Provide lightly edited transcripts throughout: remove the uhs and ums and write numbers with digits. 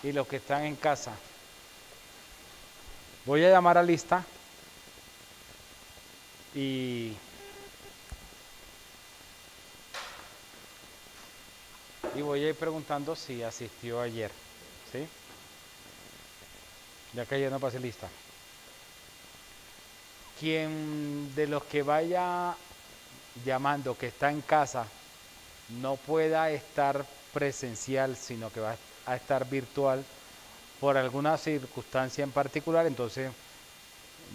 y los que están en casa. Voy a llamar a lista y, y voy a ir preguntando si asistió ayer, ¿sí? Ya que ayer no pasé lista. Quien de los que vaya llamando que está en casa no pueda estar presencial, sino que va a estar virtual por alguna circunstancia en particular, entonces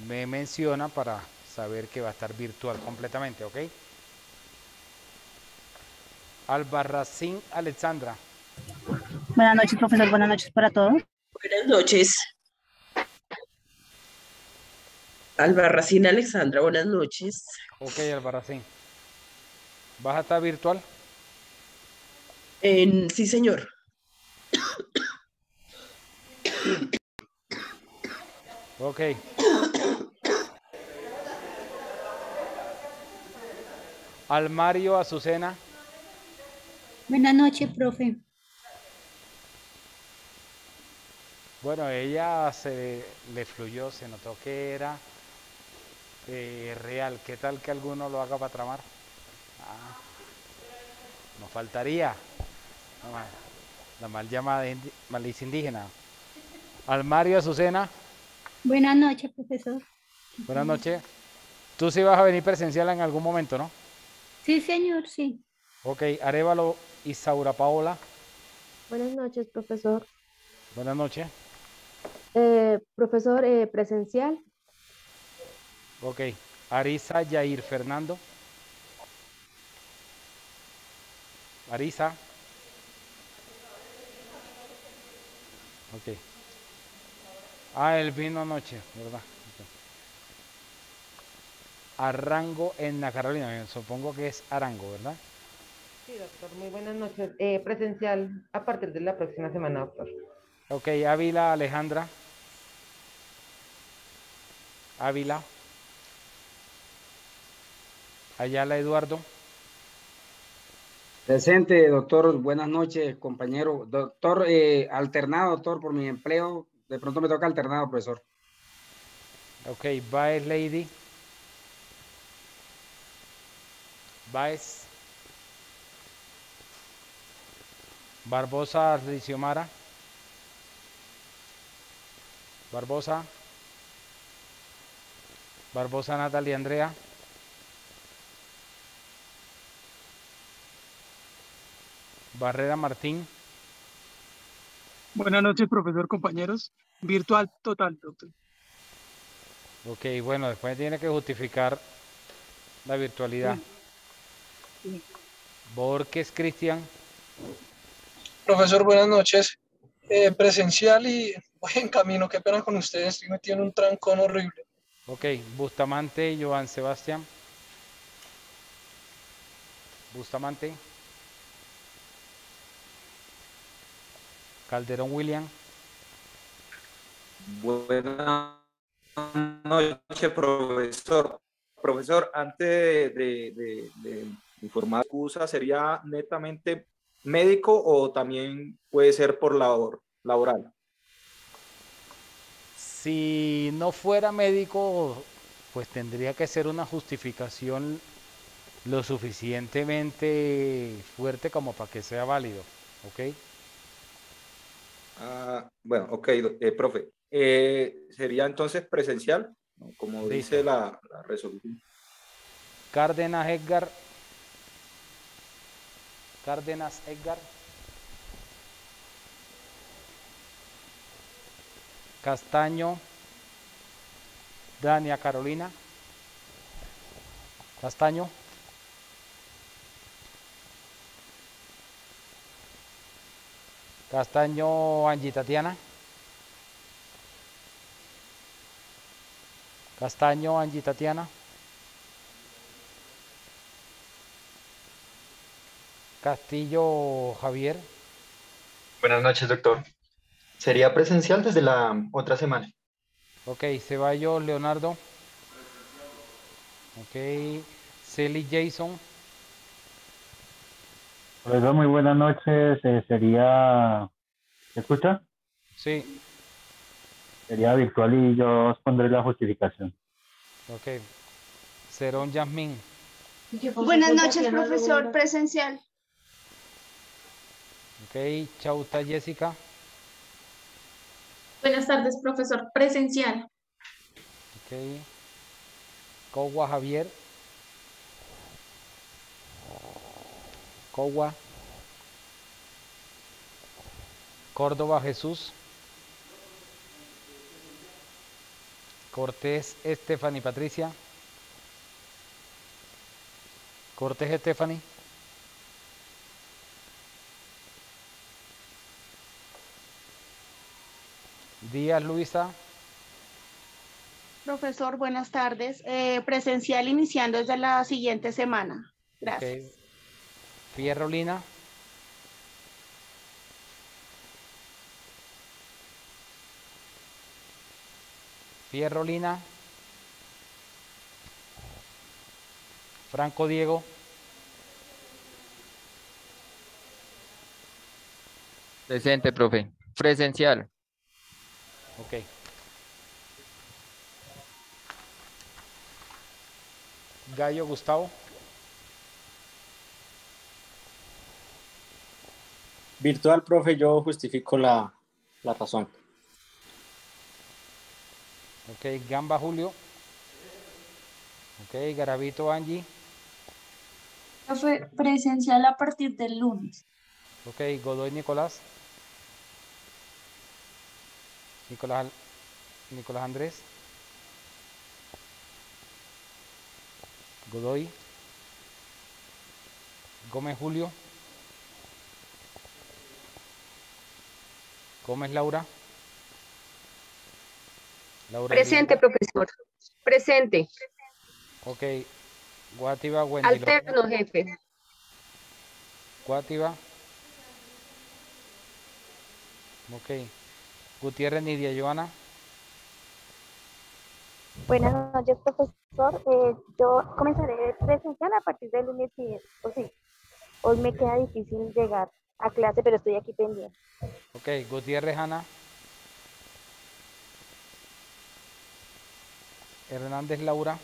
me menciona para saber que va a estar virtual completamente, ¿ok? Albarracín Alexandra. Buenas noches, profesor. Buenas noches para todos. Buenas noches, Albarracín Alexandra, buenas noches. Ok, Albarracín. ¿Vas a estar virtual? Sí, señor. Ok. Almario Azucena. Buenas noches, profe. Bueno, ella se le fluyó, se notó que era real. ¿Qué tal que alguno lo haga para tramar? Nos faltaría. No, la mal llamada malicia indígena. Almario Azucena. Buenas noches, profesor. Buenas noches. Tú sí vas a venir presencial en algún momento, ¿no? Sí, señor, sí. Ok, Arevalo Isaura Paola. Buenas noches, profesor. Buenas noches. Profesor, presencial. Ok, Arisa Yair Fernando. Arisa. Ok. Ah, él vino anoche, ¿verdad? Ok. Arango en la Carolina, supongo que es Arango, ¿verdad? Sí, doctor, muy buenas noches. Presencial a partir de la próxima semana, doctor. Ok, Ávila Alejandra. Ávila. Ayala Eduardo. Presente, doctor. Buenas noches, compañero. Doctor, alternado, doctor, por mi empleo. De pronto me toca alternado, profesor. Ok, Baez Lady. Baez. Barbosa Riciomara. Barbosa. Barbosa Natalia Andrea. Barrera Martín. Buenas noches, profesor, compañeros. Virtual total, doctor. Ok, bueno, después tiene que justificar la virtualidad. Sí, sí. Borges Cristian. Profesor, buenas noches. Presencial y voy en camino. Qué pena con ustedes. Estoy metido en un trancón horrible. Ok, Bustamante Joan Sebastián. Bustamante. Calderón William. Buenas noches, profesor. Profesor, antes de informar, ¿excusa sería netamente médico o también puede ser por labor, laboral? Si no fuera médico, pues tendría que ser una justificación lo suficientemente fuerte como para que sea válido, ¿ok? Bueno, ok, profe. Sería entonces presencial, ¿no? Como dice Listo. la resolución. Cárdenas Edgar. Cárdenas Edgar. Castaño Dania Carolina. Castaño. Castaño Angie Tatiana. Castaño Angie Tatiana. Castillo Javier. Buenas noches, doctor. Sería presencial desde la otra semana. Ok, Ceballos Leonardo. Ok, Celi Jason. Profesor, muy buenas noches. ¿Se escucha? Sí, Sería virtual y yo os pondré la justificación. ok. Cerón Yasmín. Buenas noches, profesor. Presencial. Ok. Chauta Jessica. Buenas tardes, profesor. Presencial. Ok. Cogua Javier. Cogua. Córdoba Jesús. Cortés Stephanie Patricia. Cortés Stephanie. Díaz Luisa. Profesor, buenas tardes. Presencial iniciando desde la siguiente semana. Gracias. Ok. Fierro Lina. Fierro Lina. Franco Diego. Presente, profe. Presencial. Ok. Gallo Gustavo. Virtual, profe, yo justifico la razón. Ok. Gamba Julio. Ok. Garavito Angie. Profe, presencial a partir del lunes. Ok. Godoy Nicolás. Nicolás Andrés. Godoy. Gómez Julio. Gómez Laura. Laura Presente, Elvira. profesor. Presente. Ok. Guativa Wendy Lorena. Alterno, jefe. Guativa. Ok. Gutiérrez Nidia Joana. Buenas noches, profesor. Yo comenzaré presencial a partir del lunes siguiente. Pues sí, hoy me queda difícil llegar a clase, pero estoy aquí pendiente. Ok. Gutiérrez Ana. Hernández Laura.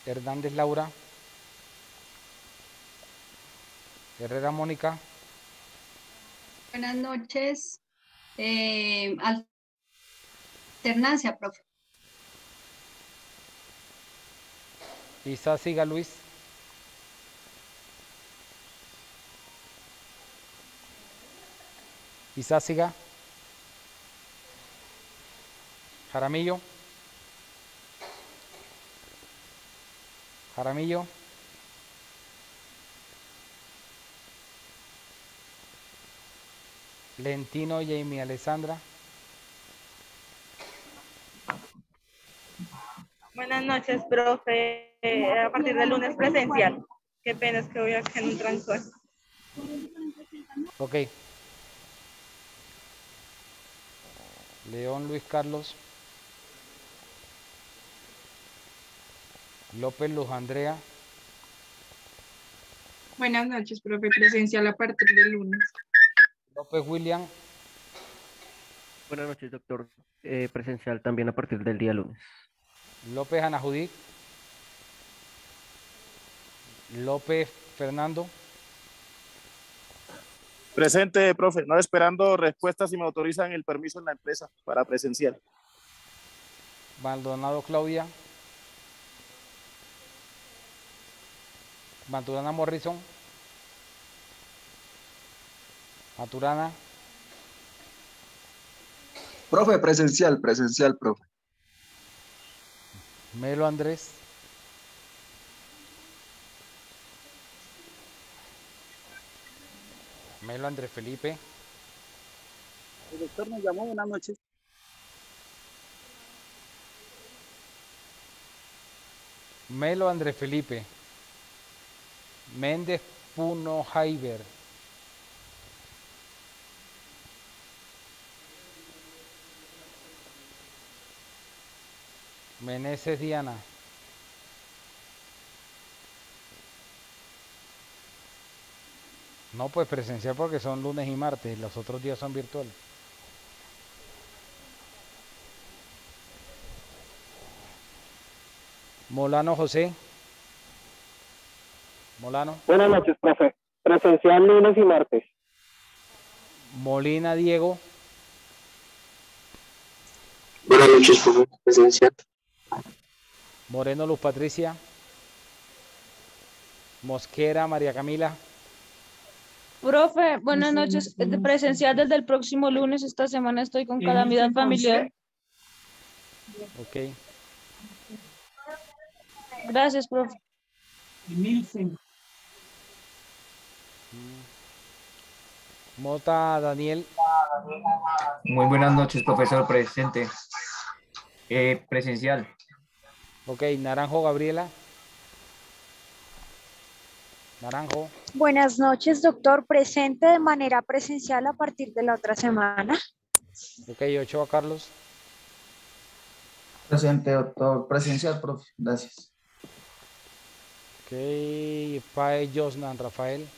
Hernández Laura. Herrera Mónica. Buenas noches. Alternancia, profe. Izáciga Luis. Izáciga. Jaramillo. Jaramillo. Lentino Jamie Alessandra. Buenas noches, profe. A partir del lunes presencial. Qué pena es que voy acá en un trancón. Ok. León Luis Carlos. López Luz Andrea. Buenas noches, profe. Presencial a partir del lunes. López William. Buenas noches, doctor. Presencial también a partir del día lunes. López Ana Judith. López Fernando. Presente, profe. No esperando respuestas si me autorizan el permiso en la empresa para presencial. Maldonado Claudia. Maturana Morrison. Maturana. Profe, presencial, profe. Melo Andrés. Melo Andrés Felipe. El doctor nos llamó, buenas noches. Melo Andrés Felipe. Méndez Puno Jaiber. Meneses Diana. No, pues presencial porque son lunes y martes, los otros días son virtuales. Molano José. Molano. Buenas noches, profe. Presencial lunes y martes. Molina Diego. Buenas noches, profe. Presencial. Moreno Luz Patricia. Mosquera María Camila. Profe, buenas noches. Presencial desde el próximo lunes. Esta semana estoy con calamidad familiar. Ok. Gracias, profe. Mota Daniel. Muy buenas noches, profesor presente. Presencial. Ok, Naranjo Gabriela. Naranjo. Buenas noches, doctor. Presente de manera presencial a partir de la otra semana. Ok, Ochoa Carlos. Presente, doctor. Presencial, profe. Gracias. Ok, Pae Josnan Rafael.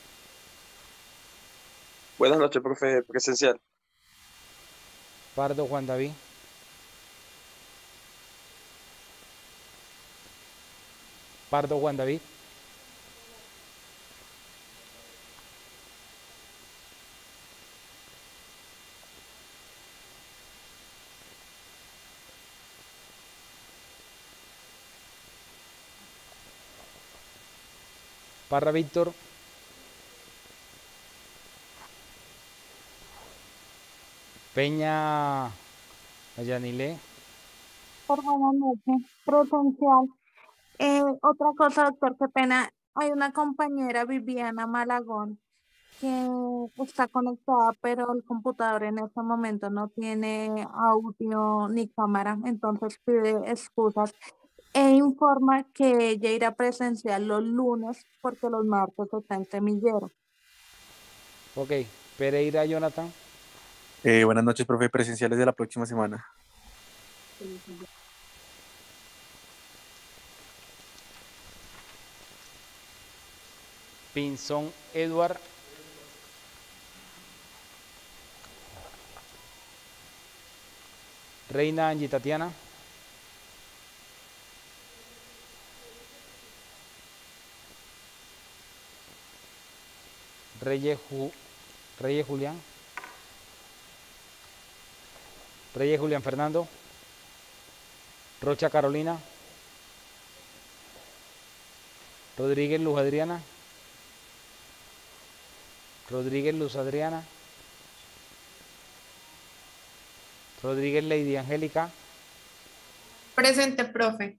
Buenas noches, profe. Presencial. Pardo Juan David. Pardo Juan David. Parra Víctor. Peña Ayanile. Por buenas noches, presencial. Otra cosa, doctor, qué pena. Hay una compañera, Viviana Malagón, que está conectada, pero el computador en este momento no tiene audio ni cámara, entonces pide excusas e informa que ella irá presencial los lunes porque los martes está en semillero. Ok, Pereira Jonathan. Buenas noches, profe. Presenciales de la próxima semana. Pinzón Edward. Reina Angie Tatiana. Reyes Julián. Reyes Julián Fernando. Rocha Carolina. Rodríguez Luz Adriana. Rodríguez Luz Adriana. Rodríguez Lady Angélica. Presente, profe.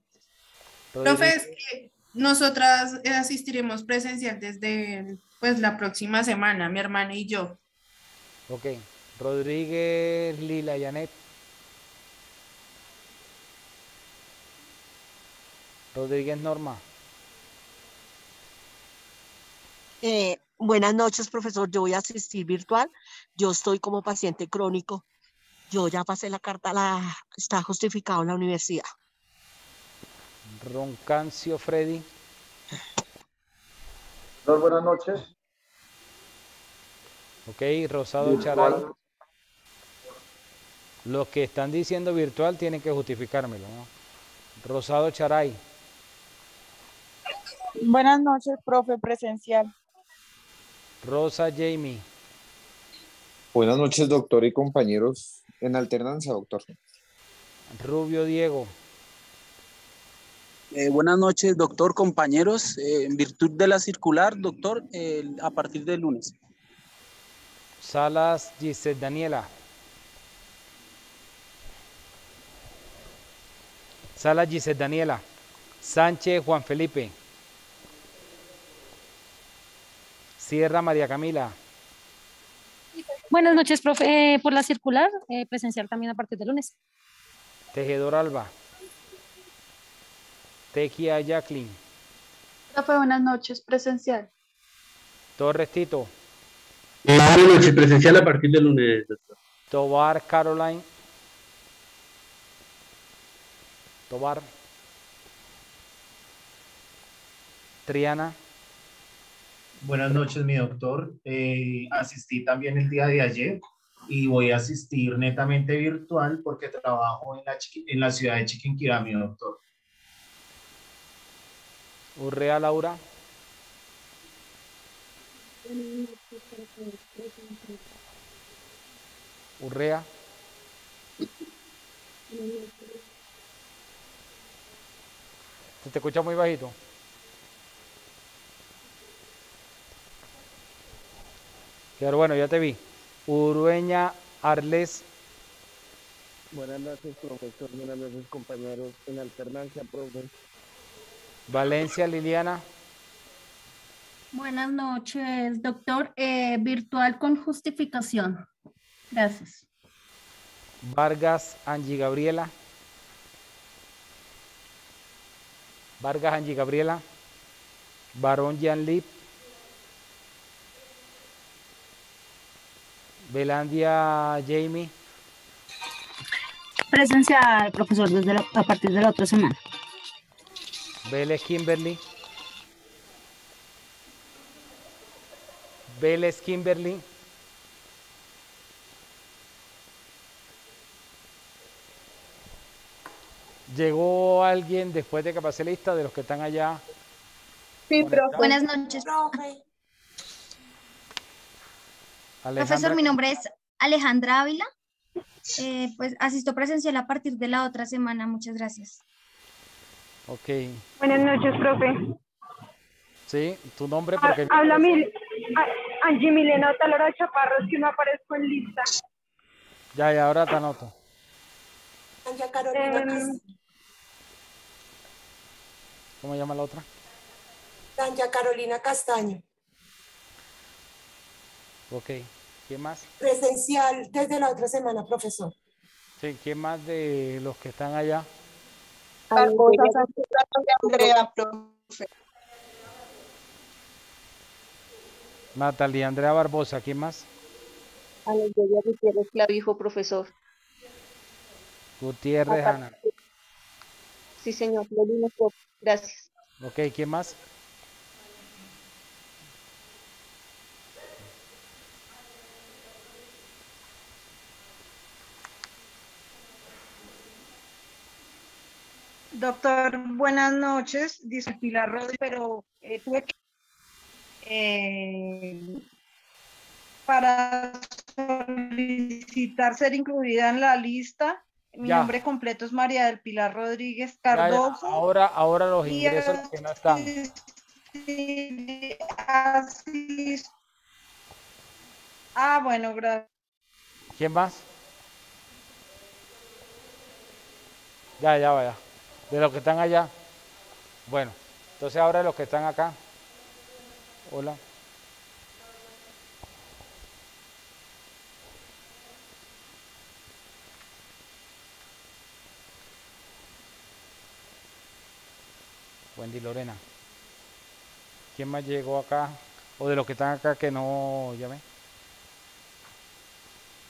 Rodríguez. Profe, es que nosotras asistiremos presencial desde pues la próxima semana, mi hermana y yo. Ok. Rodríguez Lila Janet. Rodríguez Norma. Buenas noches, profesor. Yo voy a asistir virtual. Yo estoy como paciente crónico. Yo ya pasé la carta, está justificado en la universidad. Roncancio Freddy. Buenas noches. Ok, Rosado Virtual. Charay. Los que están diciendo virtual tienen que justificármelo, ¿no? Rosado Charay. Buenas noches, profe, presencial. Rosa Jamie. Buenas noches, doctor y compañeros. En alternancia, doctor. Rubio Diego. Buenas noches, doctor, compañeros. En virtud de la circular, doctor, a partir del lunes. Salas Gisette Daniela. Salas Gisette Daniela. Sánchez Juan Felipe. Sierra María Camila. Buenas noches, profe. Por la circular, presencial también a partir del lunes. Tejedor Alba. Tequia Jacqueline. Profe, buenas noches, presencial. Torres Tito. Buenas noches, presencial a partir del lunes, doctor. Tobar Caroline. Tobar. Triana. Buenas noches, mi doctor. Asistí también el día de ayer y voy a asistir netamente virtual porque trabajo en la ciudad de Chiquinquirá, mi doctor. Urrea Laura. Urrea. ¿Se te escucha muy bajito? Pero bueno, ya te vi. Urueña Arles. Buenas noches, profesor. Buenas noches, compañeros. En alternancia, profe. Valencia Liliana. Buenas noches, doctor. Virtual con justificación. Gracias. Vargas Angie Gabriela. Vargas Angie Gabriela. Barón Jean Lip. Belandia Jamie. Presencial, profesor, a partir de la otra semana. Vélez Kimberly. Vélez Kimberly. ¿Llegó alguien después de que pasé lista de los que están allá? Sí, profe. Buenas noches, profe. Profesor, mi nombre es Alejandra Ávila. Pues asisto presencial a partir de la otra semana. Muchas gracias. Ok. Buenas noches, profe. Sí, tu nombre porque... Habla Angie Milena Otalora Chaparro, es que no aparezco en lista. Ya, ahora te anoto. Tania Carolina ¿Cómo llama la otra? Tania Carolina Castaño. Ok. ¿Quién más? Presencial desde la otra semana, profesor. Sí, ¿quién más de los que están allá? Barbosa Andrea, profe. Natalia Andrea Barbosa, ¿quién más? Aleluya Gutiérrez Clavijo, profesor. Gutiérrez Ana. Sí, señor. Gracias. Ok, ¿quién más? Doctor, buenas noches. Dice Pilar Rodríguez, pero tuve que para solicitar ser incluida en la lista. Mi nombre completo es María del Pilar Rodríguez Cardoso. Ahora los ingresos los que no están. Bueno, gracias. ¿Quién más? Ya. De los que están allá. Bueno, entonces ahora los que están acá. Hola. Wendy Lorena. ¿Quién más llegó acá? O de los que están acá que no llamé.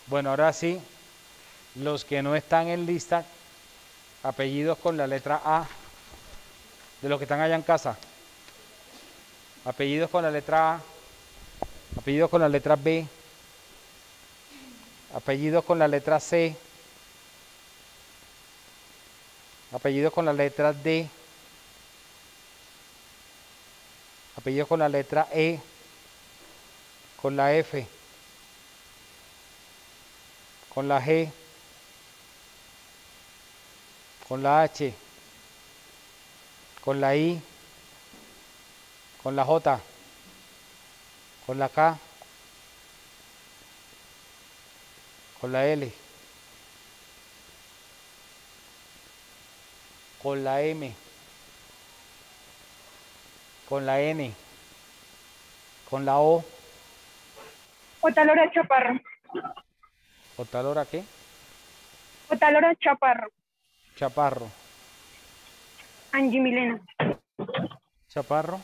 Bueno, ahora sí, los que no están en lista, apellidos con la letra A, de los que están allá en casa. Apellidos con la letra A, apellidos con la letra B, apellidos con la letra C, apellidos con la letra D, apellidos con la letra E, con la F, con la G, con la H, con la I, con la J, con la K, con la L, con la M, con la N, con la O. Otalora Chaparro. ¿Otalora qué? Otalora Chaparro. Chaparro. Angie Milena. Chaparro.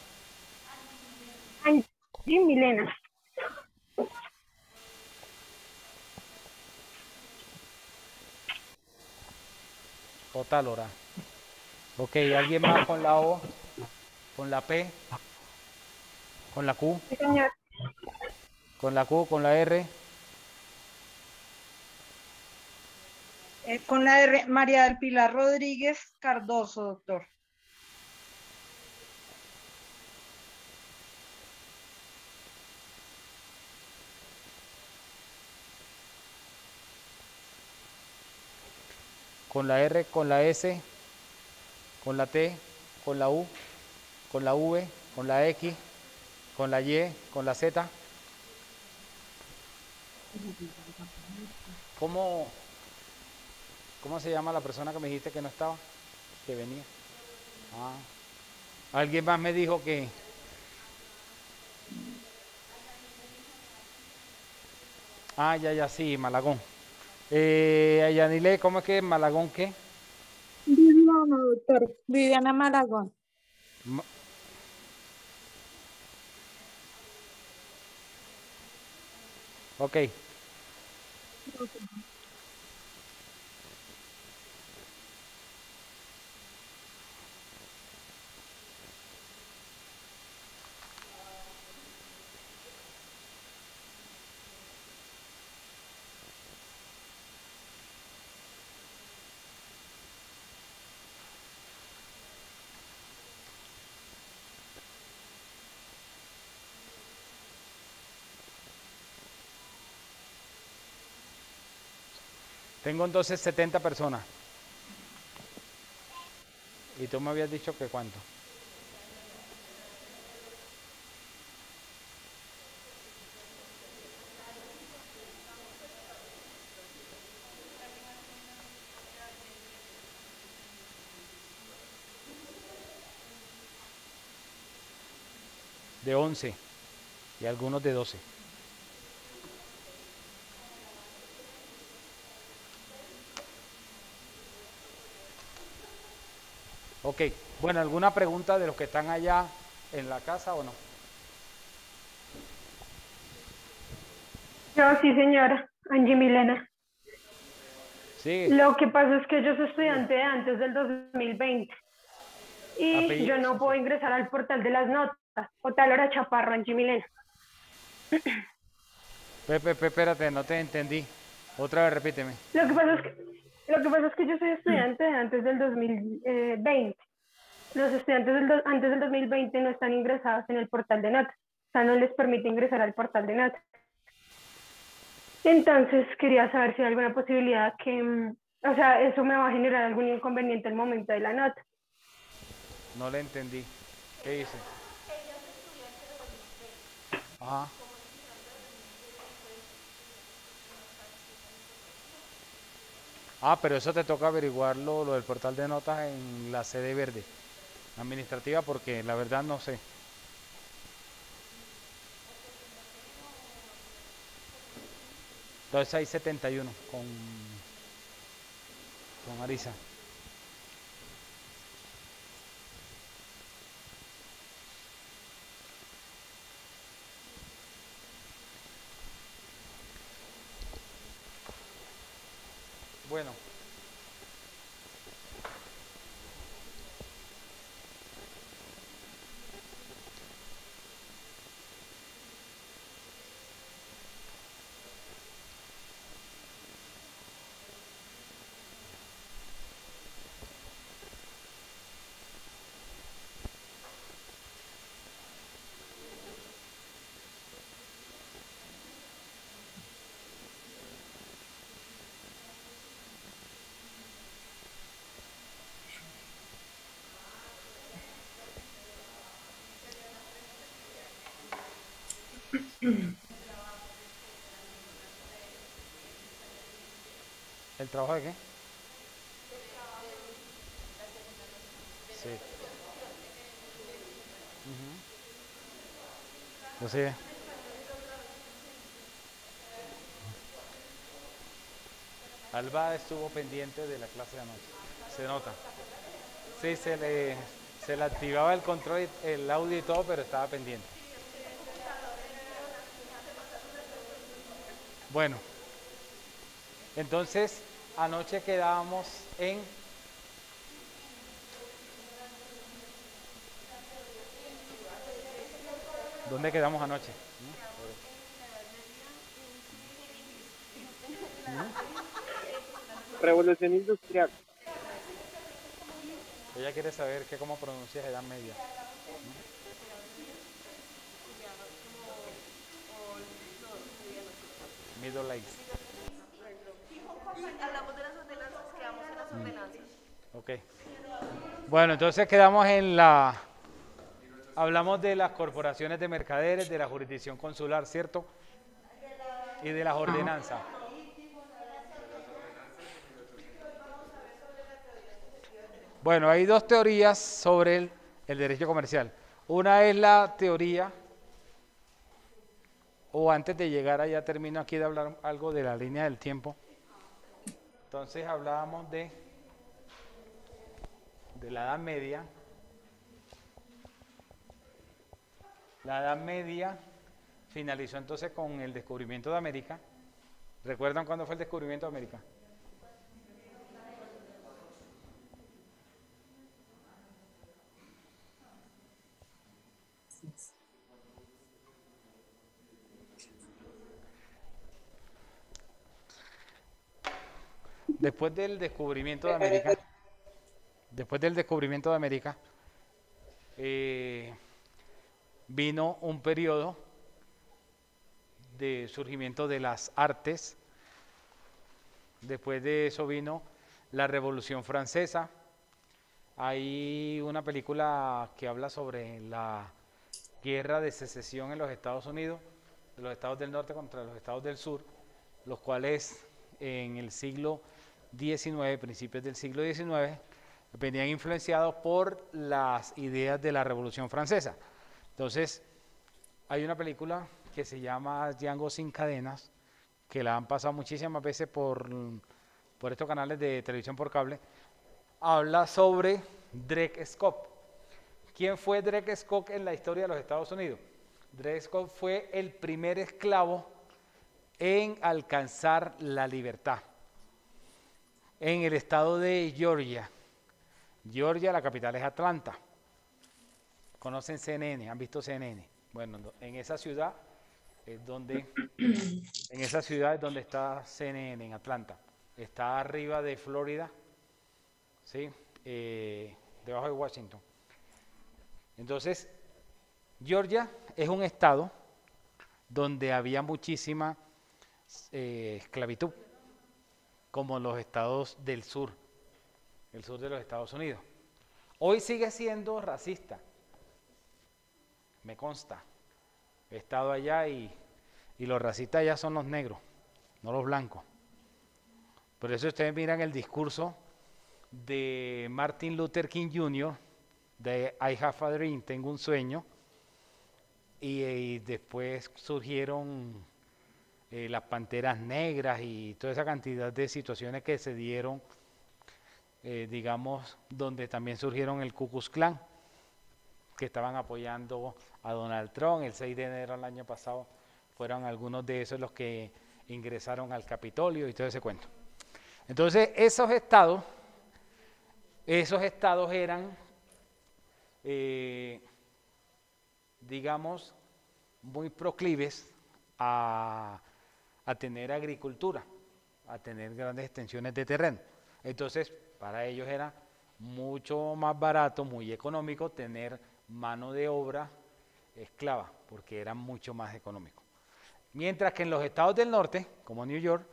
Angie Milena. Otalora. Ok, ¿alguien más con la O? ¿Con la P? Con la Q. Sí, señor. Con la Q, con la R. Con la R, María del Pilar Rodríguez Cardoso, doctor. Con la R, con la S, con la T, con la U, con la V, con la X, con la Y, con la Z. ¿Cómo se llama la persona que me dijiste que no estaba? Que venía. Alguien más me dijo que... ya, sí, Malagón. Yanile, ¿cómo es que Malagón qué? Viviana, doctor. Viviana Malagón. Ok. Tengo entonces 70 personas. Y tú me habías dicho que cuánto. De 11 y algunos de 12. Ok, bueno, ¿alguna pregunta de los que están allá en la casa o no? No, sí, señora, Angie Milena. Sí. Lo que pasa es que yo soy estudiante de antes del 2020 y yo no puedo ingresar al portal de las notas. Otalora Chaparro, Angie Milena. Espérate, no te entendí. Otra vez repíteme. Lo que pasa es que yo soy estudiante de antes del 2020. Los estudiantes antes del 2020 no están ingresados en el portal de notas. O sea, no les permite ingresar al portal de notas. Entonces, quería saber si hay alguna posibilidad que, o sea, eso me va a generar algún inconveniente al momento de la nota. No le entendí. ¿Qué dice? Ajá. Pero eso te toca averiguarlo, lo del portal de notas en la sede verde administrativa, porque la verdad no sé. Entonces hay 71 con Marisa. Bueno. ¿El trabajo de qué? Sí. Lo sigue. Alba estuvo pendiente de la clase de anoche. Se nota. Sí, se le activaba el control, el audio y todo, pero estaba pendiente. Bueno, entonces anoche quedábamos en ¿Dónde quedamos anoche? Revolución industrial. Ella quiere saber cómo pronuncias Edad Media. Middle Age. Hablamos de las ordenanzas, quedamos en las ordenanzas. Ok. Bueno, entonces quedamos en la... Hablamos de las corporaciones de mercaderes, de la jurisdicción consular, ¿cierto? Y de las ordenanzas. Bueno, hay dos teorías sobre el derecho comercial. Una es la teoría, o antes de llegar allá termino aquí de hablar algo de la línea del tiempo. Entonces hablábamos de la Edad Media. La Edad Media finalizó entonces con el descubrimiento de América. ¿Recuerdan cuándo fue el descubrimiento de América? Después del descubrimiento de América, vino un periodo de surgimiento de las artes. Después de eso vino la Revolución Francesa. Hay una película que habla sobre la guerra de secesión en los Estados Unidos, de los estados del norte contra los estados del sur, los cuales en el siglo XIX, principios del siglo XIX, venían influenciados por las ideas de la Revolución Francesa. Entonces, hay una película que se llama Django sin cadenas, que la han pasado muchísimas veces por estos canales de televisión por cable. Habla sobre Dred Scott. ¿Quién fue Dred Scott en la historia de los Estados Unidos? Dred Scott fue el primer esclavo en alcanzar la libertad en el estado de Georgia. Georgia, la capital es Atlanta. ¿Conocen CNN? ¿Han visto CNN? Bueno, en esa ciudad es donde está CNN, en Atlanta. Está arriba de Florida, ¿sí? Debajo de Washington. Entonces, Georgia es un estado donde había muchísima esclavitud, como los estados del sur, el sur de los Estados Unidos. Hoy sigue siendo racista, me consta. He estado allá y los racistas allá son los negros, no los blancos. Por eso ustedes miran el discurso de Martin Luther King Jr., de I Have a Dream, tengo un sueño, y después surgieron las panteras negras y toda esa cantidad de situaciones que se dieron, digamos, donde también surgieron el Ku Klux Klan, que estaban apoyando a Donald Trump. El 6 de enero del año pasado fueron algunos de esos los que ingresaron al Capitolio y todo ese cuento. Entonces, esos estados eran, digamos, muy proclives a tener agricultura, a tener grandes extensiones de terreno. Entonces, para ellos era mucho más barato, muy económico tener mano de obra esclava, porque era mucho más económico. Mientras que en los estados del norte, como New York,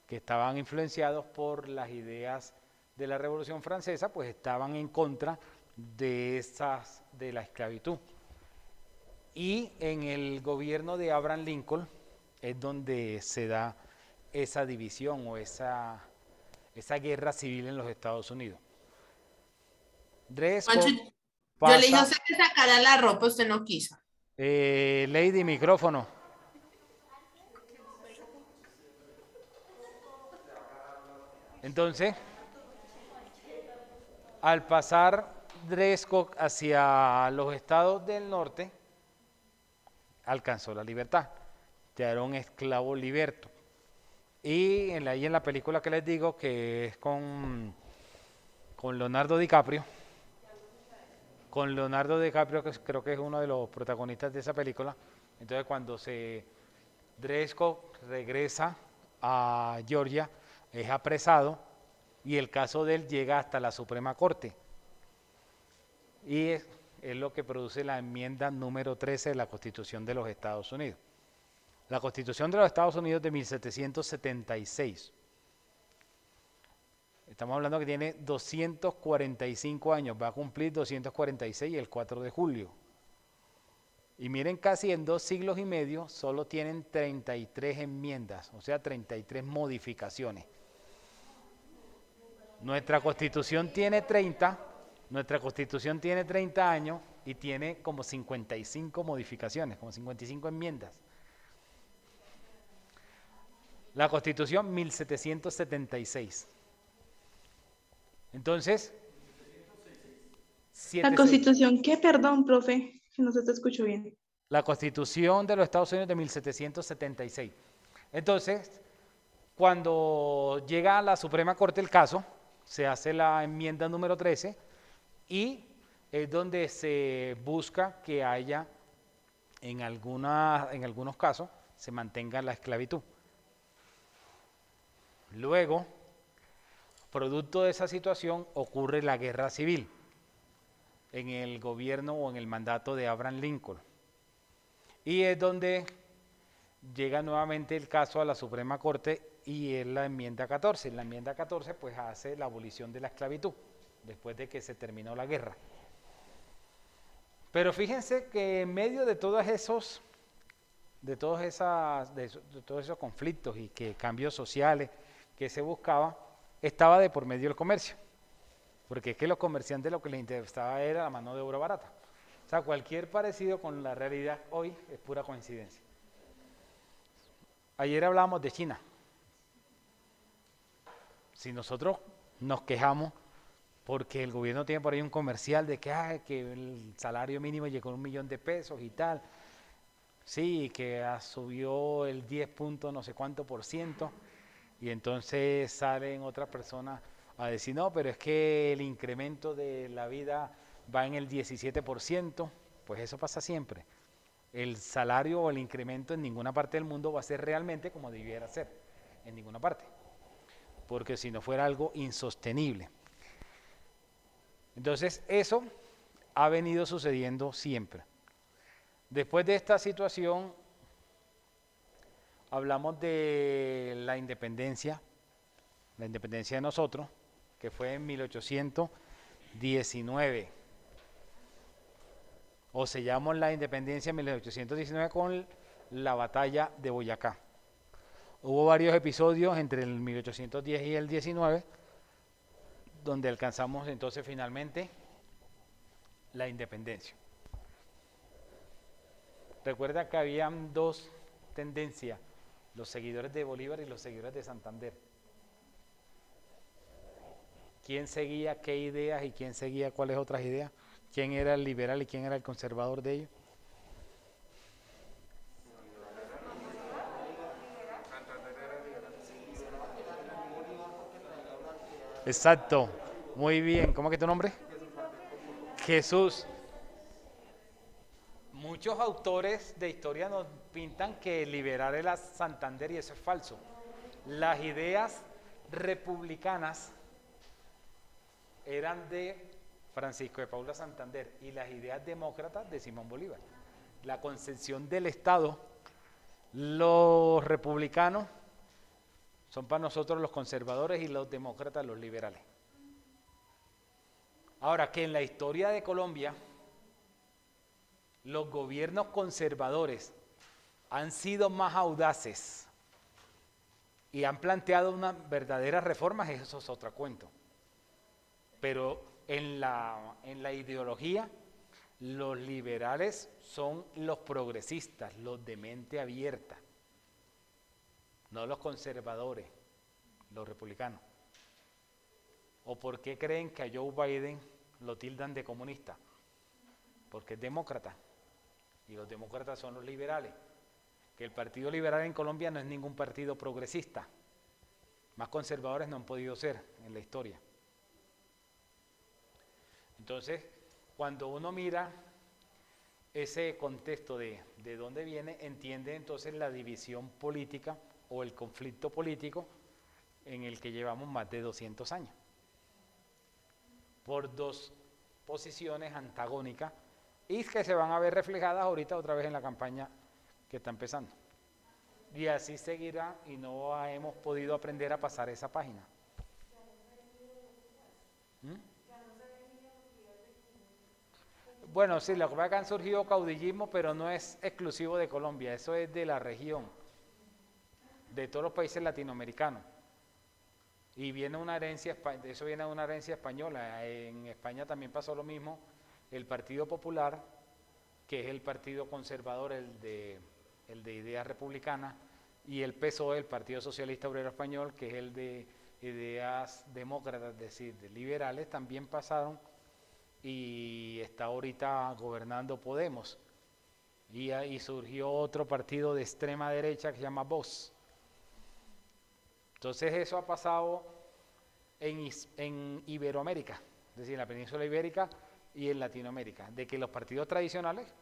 que estaban influenciados por las ideas de la Revolución Francesa, pues estaban en contra de la esclavitud. Y en el gobierno de Abraham Lincoln es donde se da esa división o esa guerra civil en los Estados Unidos. Yo le dije a usted que sacara la ropa, usted no quiso. Lady, micrófono. Entonces, al pasar Dred Scott hacia los estados del norte, alcanzó la libertad. Ya era un esclavo liberto. Y ahí en la película que les digo, que es con Leonardo DiCaprio, con Leonardo DiCaprio, que creo que es uno de los protagonistas de esa película. Entonces cuando Dresco regresa a Georgia, es apresado y el caso de él llega hasta la Suprema Corte. Y es lo que produce la enmienda número 13 de la Constitución de los Estados Unidos. La Constitución de los Estados Unidos de 1776. Estamos hablando que tiene 245 años, va a cumplir 246 el 4 de julio. Y miren, casi en 2 siglos y medio solo tienen 33 enmiendas, o sea, 33 modificaciones. Nuestra Constitución tiene 30 años y tiene como 55 modificaciones, como 55 enmiendas. La Constitución 1776. Entonces, ¿la Constitución qué? Perdón, profe, que no se te escuchó bien. La Constitución de los Estados Unidos de 1776. Entonces, cuando llega a la Suprema Corte el caso, se hace la enmienda número 13 y es donde se busca que haya, en algunos casos, se mantenga la esclavitud. Luego, producto de esa situación, ocurre la guerra civil en el gobierno o en el mandato de Abraham Lincoln. Y es donde llega nuevamente el caso a la Suprema Corte y es la enmienda 14. La enmienda 14 pues hace la abolición de la esclavitud después de que se terminó la guerra. Pero fíjense que en medio de todos esos conflictos y que cambios sociales que se buscaba, estaba de por medio el comercio, porque es que los comerciantes lo que les interesaba era la mano de obra barata. O sea, cualquier parecido con la realidad hoy es pura coincidencia. Ayer hablábamos de China. Si nosotros nos quejamos porque el gobierno tiene por ahí un comercial de que el salario mínimo llegó a $1.000.000 y tal, sí, que subió el 10 punto no sé cuánto %, y entonces salen otras personas a decir, no, pero es que el incremento de la vida va en el 17%, pues eso pasa siempre. El salario o el incremento en ninguna parte del mundo va a ser realmente como debiera ser, en ninguna parte, porque si no fuera algo insostenible. Entonces eso ha venido sucediendo siempre. Después de esta situación, hablamos de la independencia de nosotros, que fue en 1819. O sellamos la independencia en 1819 con la batalla de Boyacá. Hubo varios episodios entre el 1810 y el 19, donde alcanzamos entonces finalmente la independencia. Recuerda que habían dos tendencias, los seguidores de Bolívar y los seguidores de Santander. ¿Quién seguía qué ideas y quién seguía cuáles otras ideas? ¿Quién era el liberal y quién era el conservador de ellos? Exacto, muy bien. ¿Cómo es que tu nombre? Jesús. Muchos autores de historia nos pintan que el liberal era Santander y eso es falso. Las ideas republicanas eran de Francisco de Paula Santander y las ideas demócratas de Simón Bolívar. La concepción del Estado, los republicanos son para nosotros los conservadores y los demócratas los liberales. Ahora, que en la historia de Colombia los gobiernos conservadores han sido más audaces y han planteado unas verdaderas reformas, eso es otro cuento. Pero en la ideología, los liberales son los progresistas, los de mente abierta, no los conservadores, los republicanos. ¿O por qué creen que a Joe Biden lo tildan de comunista? Porque es demócrata, y los demócratas son los liberales. Que el Partido Liberal en Colombia no es ningún partido progresista. Más conservadores no han podido ser en la historia. Entonces, cuando uno mira ese contexto de dónde viene, entiende entonces la división política o el conflicto político en el que llevamos más de 200 años, por dos posiciones antagónicas y que se van a ver reflejadas ahorita otra vez en la campaña que está empezando. Y así seguirá y no hemos podido aprender a pasar esa página. Bueno, sí, lo que pasa es que han surgido caudillismo, pero no es exclusivo de Colombia, eso es de la región, de todos los países latinoamericanos. Y viene una herencia, eso viene de una herencia española. En España también pasó lo mismo. El Partido Popular, que es el partido conservador, el de ideas republicanas, y el PSOE, el Partido Socialista Obrero Español, que es el de ideas demócratas, es decir, de liberales, también pasaron y está ahorita gobernando Podemos. Y ahí surgió otro partido de extrema derecha que se llama Vox. Entonces eso ha pasado en Iberoamérica, es decir, en la península ibérica y en Latinoamérica, de que los partidos tradicionales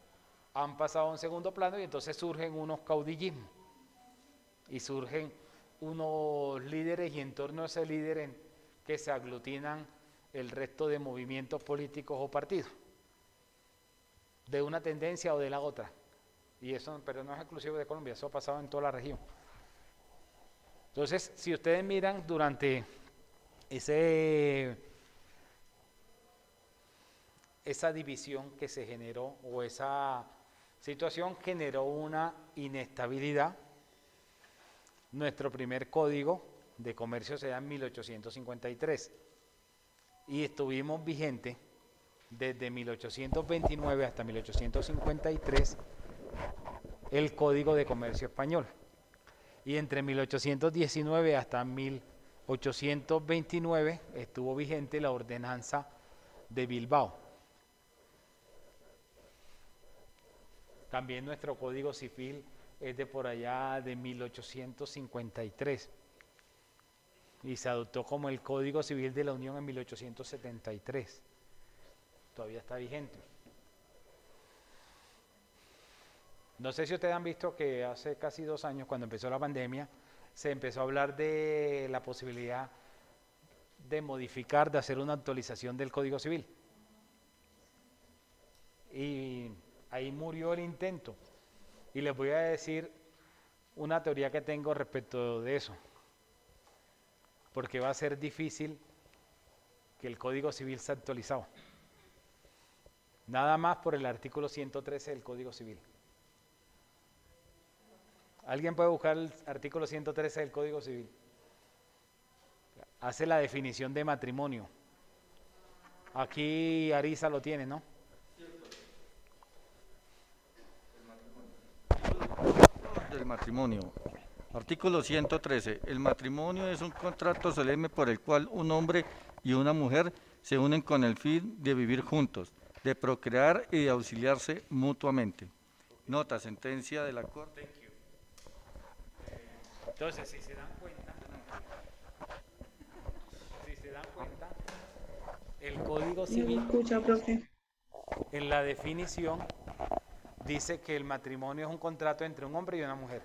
han pasado a un segundo plano y entonces surgen unos caudillismos y surgen unos líderes y en torno a ese líder que se aglutinan el resto de movimientos políticos o partidos, de una tendencia o de la otra. Y eso, pero no es exclusivo de Colombia, eso ha pasado en toda la región. Entonces, si ustedes miran durante esa división que se generó o esa situación generó una inestabilidad. Nuestro primer código de comercio se da en 1853 y estuvimos vigentes desde 1829 hasta 1853 el Código de Comercio Español. Y entre 1819 hasta 1829 estuvo vigente la Ordenanza de Bilbao. También nuestro Código Civil es de por allá de 1853 y se adoptó como el Código Civil de la Unión en 1873. Todavía está vigente. No sé si ustedes han visto que hace casi 2 años, cuando empezó la pandemia, se empezó a hablar de la posibilidad de modificar, de hacer una actualización del Código Civil. Y ahí murió el intento. Y les voy a decir una teoría que tengo respecto de eso. Porque va a ser difícil que el Código Civil sea actualizado. Nada más por el artículo 113 del Código Civil. ¿Alguien puede buscar el artículo 113 del Código Civil? Hace la definición de matrimonio. Aquí Arisa lo tiene, ¿no? Del matrimonio. Artículo 113. El matrimonio es un contrato solemne por el cual un hombre y una mujer se unen con el fin de vivir juntos, de procrear y de auxiliarse mutuamente. Nota, sentencia de la Corte. Entonces, si se dan cuenta, el Código Civil, en la definición, dice que el matrimonio es un contrato entre un hombre y una mujer.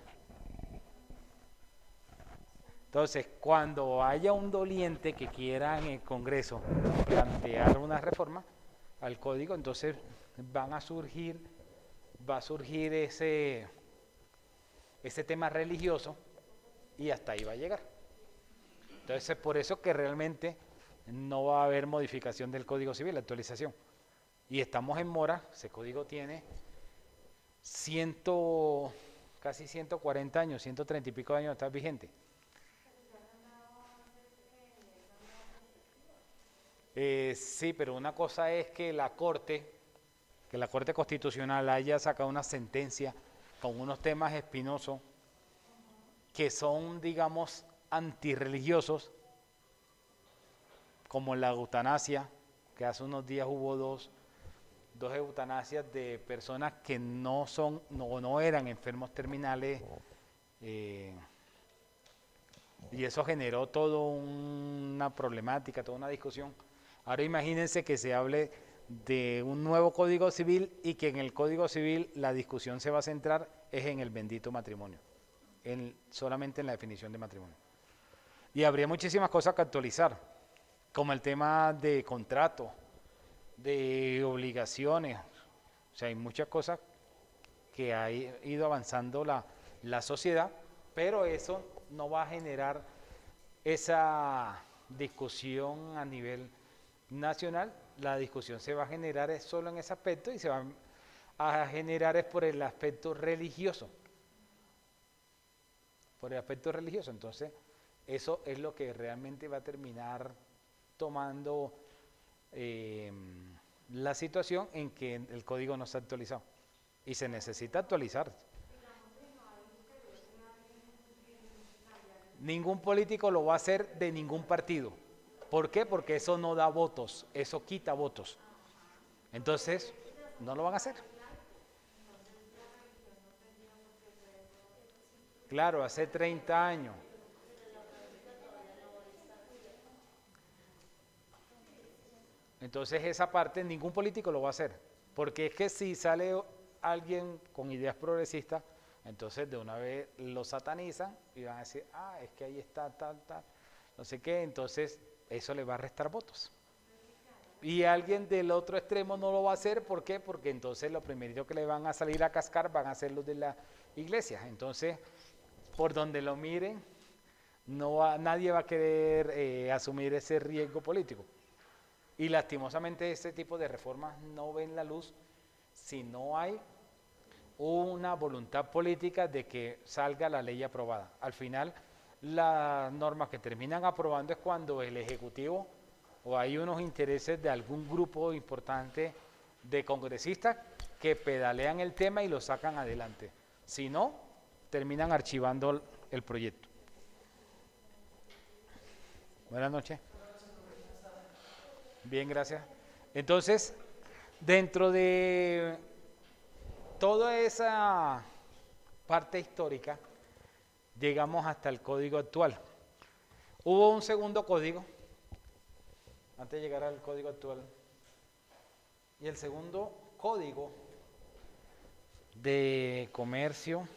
Entonces, cuando haya un doliente que quiera en el Congreso plantear una reforma al Código, entonces va a surgir ese tema religioso y hasta ahí va a llegar. Entonces, es por eso que realmente no va a haber modificación del Código Civil, actualización. Y estamos en mora, ese código tiene casi 140 años, 130 y pico de años está vigente. Sí, pero una cosa es que la Corte Constitucional haya sacado una sentencia con unos temas espinosos que son, digamos, antirreligiosos, como la eutanasia, que hace unos días hubo dos eutanasias de personas que no eran enfermos terminales, y eso generó toda una problemática, toda una discusión. Ahora imagínense que se hable de un nuevo Código Civil y que en el Código Civil la discusión se va a centrar es en el bendito matrimonio, solamente en la definición de matrimonio. Y habría muchísimas cosas que actualizar, como el tema de contrato, de obligaciones, o sea, hay muchas cosas que ha ido avanzando la sociedad, pero eso no va a generar esa discusión a nivel nacional. La discusión se va a generar solo en ese aspecto y se va a generar es por el aspecto religioso. Por el aspecto religioso. Entonces, eso es lo que realmente va a terminar tomando la situación en que el código no está actualizado. Y se necesita actualizar. Ningún político lo va a hacer de ningún partido. ¿Por qué? Porque eso no da votos, eso quita votos. Entonces, no lo van a hacer. Claro, hace 30 años. Entonces, esa parte ningún político lo va a hacer. Porque es que si sale alguien con ideas progresistas, entonces de una vez lo satanizan y van a decir, es que ahí está tal, no sé qué, entonces eso le va a restar votos. Y alguien del otro extremo no lo va a hacer, ¿por qué? Porque entonces lo primerito que le van a salir a cascar van a ser los de la iglesia. Entonces, por donde lo miren, nadie va a querer asumir ese riesgo político. Y lastimosamente este tipo de reformas no ven la luz si no hay una voluntad política de que salga la ley aprobada. Al final, las normas que terminan aprobando es cuando el Ejecutivo o hay unos intereses de algún grupo importante de congresistas que pedalean el tema y lo sacan adelante. Si no, terminan archivando el proyecto. Buenas noches. Bien, gracias. Entonces, dentro de toda esa parte histórica, llegamos hasta el código actual. Hubo un segundo código, antes de llegar al código actual, y el segundo código de comercio.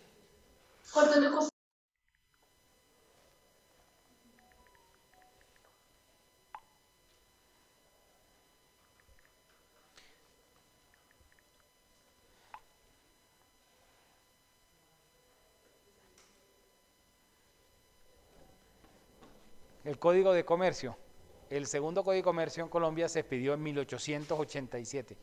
El Código de Comercio. El segundo Código de Comercio en Colombia se expidió en 1887.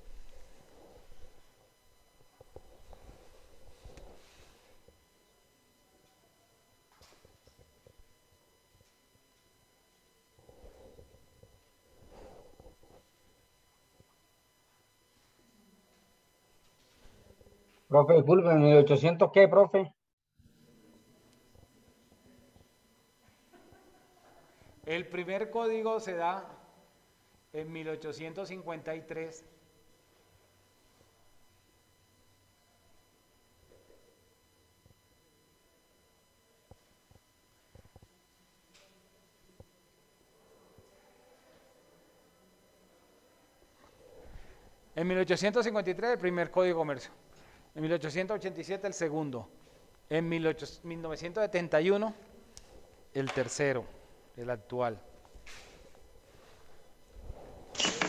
Profe, disculpe, ¿en 1800 qué, profe? El primer código se da en 1853. En 1853 el primer Código de Comercio. En 1887 el segundo. En 1971 el tercero. El actual.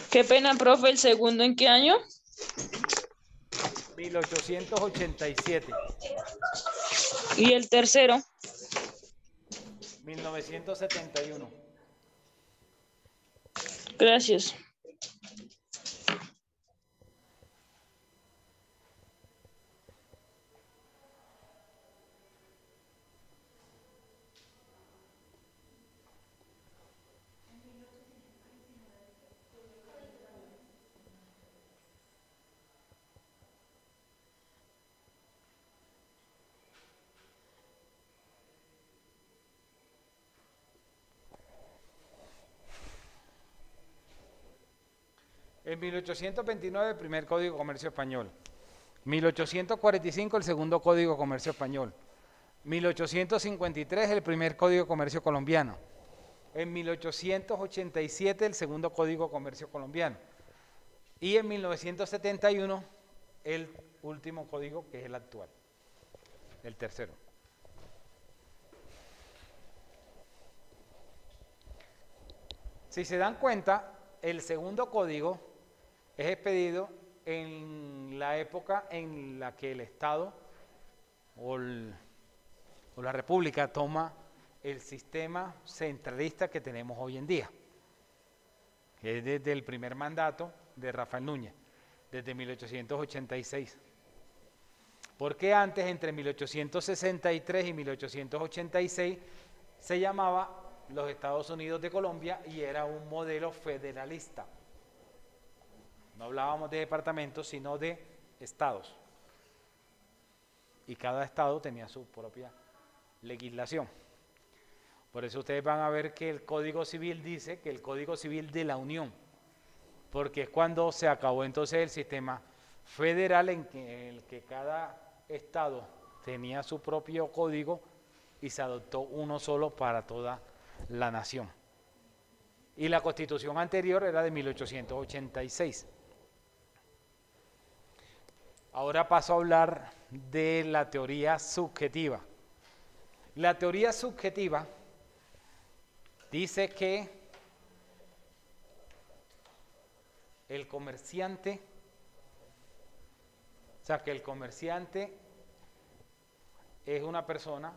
Qué pena, profe, ¿el segundo en qué año? 1887. ¿Y el tercero? 1971. Gracias. En 1829 el primer Código de Comercio Español. 1845 el segundo Código de Comercio Español. 1853 el primer Código de Comercio Colombiano. En 1887 el segundo Código de Comercio Colombiano. Y en 1971, el último código, que es el actual, el tercero. Si se dan cuenta, el segundo código es expedido en la época en la que el Estado o la República toma el sistema centralista que tenemos hoy en día. Es desde el primer mandato de Rafael Núñez, desde 1886. Porque antes, entre 1863 y 1886, se llamaba los Estados Unidos de Colombia y era un modelo federalista. No hablábamos de departamentos, sino de estados. Y cada estado tenía su propia legislación. Por eso ustedes van a ver que el Código Civil dice que el Código Civil de la Unión, porque es cuando se acabó entonces el sistema federal en el que cada estado tenía su propio código y se adoptó uno solo para toda la nación. Y la Constitución anterior era de 1886. Ahora paso a hablar de la teoría subjetiva. La teoría subjetiva dice que el comerciante, es una persona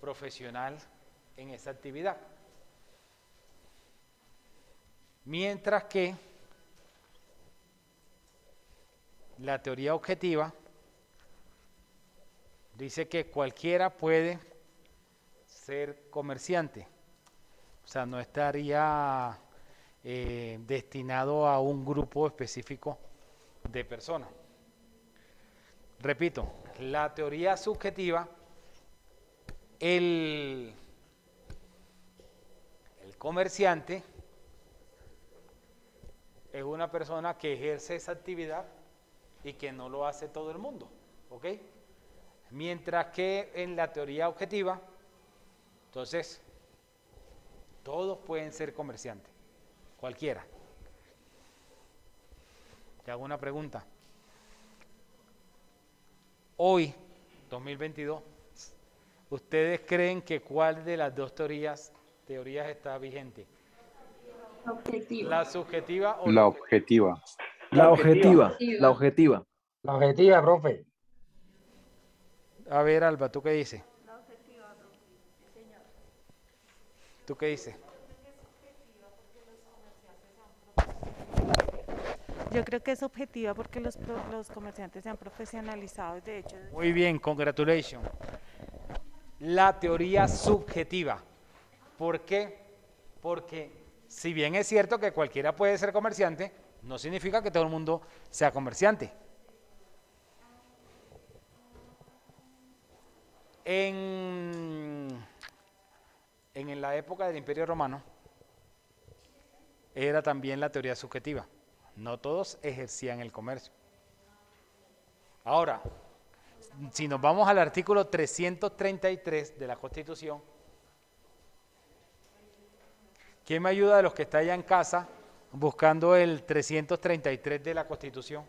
profesional en esa actividad. Mientras que la teoría objetiva dice que cualquiera puede ser comerciante. O sea, no estaría destinado a un grupo específico de personas. Repito, la teoría subjetiva, el comerciante es una persona que ejerce esa actividad y que no lo hace todo el mundo, ¿ok? Mientras que en la teoría objetiva, entonces, todos pueden ser comerciantes, cualquiera. Te hago una pregunta. Hoy, 2022, ¿ustedes creen que cuál de las dos teorías está vigente? Objetiva. ¿La subjetiva o la objetiva? La objetiva. La objetiva. La objetiva, profe. A ver, Alba, ¿tú qué dices? ¿Tú qué dices? Yo creo que es objetiva porque los comerciantes se han profesionalizado, de hecho. Muy bien, congratulations. La teoría subjetiva. ¿Por qué? Porque si bien es cierto que cualquiera puede ser comerciante, no significa que todo el mundo sea comerciante. En la época del Imperio Romano era también la teoría subjetiva. No todos ejercían el comercio. Ahora, si nos vamos al artículo 333 de la Constitución, ¿quién me ayuda de los que está allá en casa buscando el 333 de la Constitución?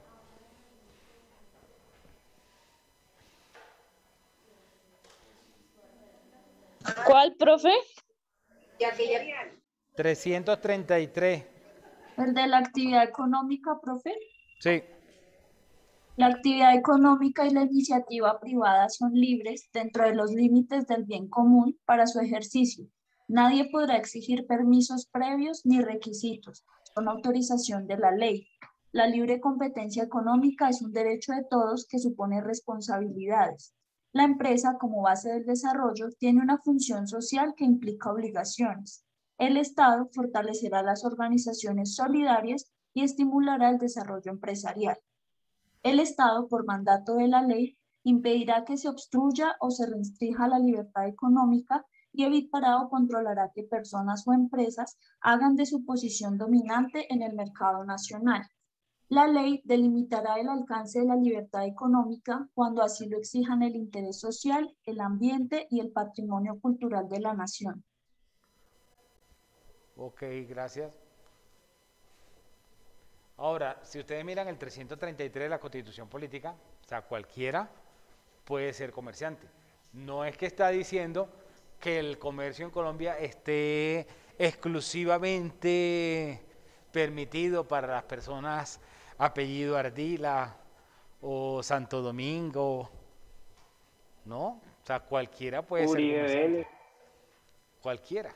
¿Cuál, profe? 333. ¿El de la actividad económica, profe? Sí. La actividad económica y la iniciativa privada son libres dentro de los límites del bien común para su ejercicio. Nadie podrá exigir permisos previos ni requisitos. Son autorización de la ley. La libre competencia económica es un derecho de todos que supone responsabilidades. La empresa, como base del desarrollo, tiene una función social que implica obligaciones. El Estado fortalecerá las organizaciones solidarias y estimulará el desarrollo empresarial. El Estado, por mandato de la ley, impedirá que se obstruya o se restrinja la libertad económica y evitará o controlará que personas o empresas hagan de su posición dominante en el mercado nacional. La ley delimitará el alcance de la libertad económica cuando así lo exijan el interés social, el ambiente y el patrimonio cultural de la nación. Ok, gracias. Ahora, si ustedes miran el 333 de la Constitución Política, o sea, cualquiera puede ser comerciante. No es que está diciendo que el comercio en Colombia esté exclusivamente permitido para las personas apellido Ardila o Santo Domingo, ¿no? O sea, cualquiera puede ser comerciante. Cualquiera.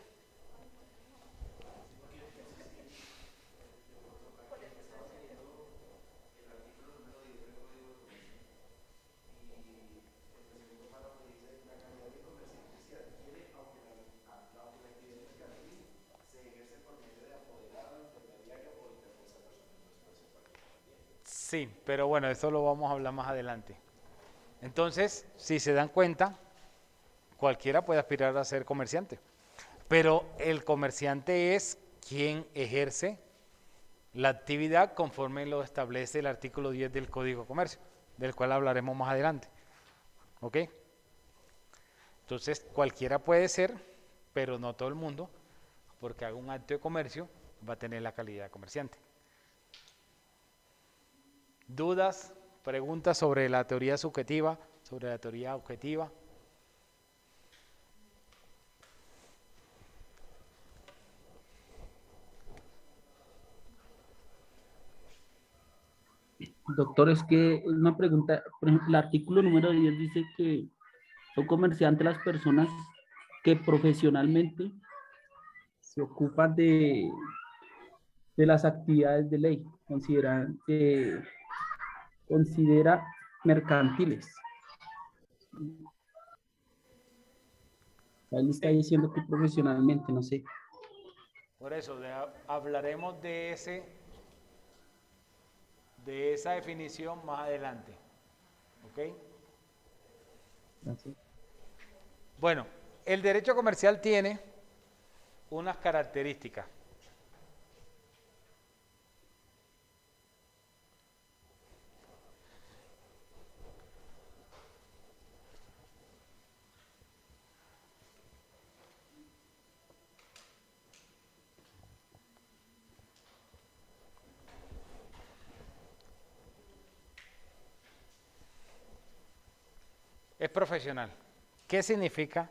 Sí, pero bueno, eso lo vamos a hablar más adelante. Entonces, si se dan cuenta, cualquiera puede aspirar a ser comerciante, pero el comerciante es quien ejerce la actividad conforme lo establece el artículo 10 del Código de Comercio, del cual hablaremos más adelante. ¿Ok? Entonces, cualquiera puede ser, pero no todo el mundo, porque haga un acto de comercio, va a tener la calidad de comerciante. ¿Dudas, preguntas sobre la teoría subjetiva, sobre la teoría objetiva? Doctor, es que una pregunta, por ejemplo, el artículo número 10 dice que son comerciantes las personas que profesionalmente se ocupan de las actividades de ley, considera mercantiles. Ahí está diciendo que profesionalmente, no sé. Por eso hablaremos de esa definición más adelante. ¿Ok? Gracias. Bueno, el derecho comercial tiene unas características. Es profesional. ¿Qué significa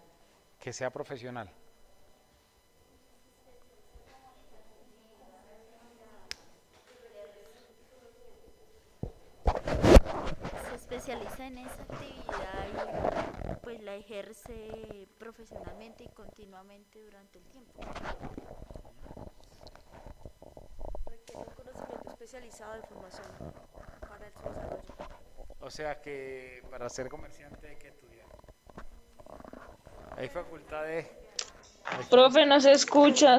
que sea profesional? Se especializa en esa actividad y pues la ejerce profesionalmente y continuamente durante el tiempo. Requiere un conocimiento especializado de formación para su desarrollo. O sea que para ser comerciante hay que estudiar. Hay facultades. Profe, no se escucha,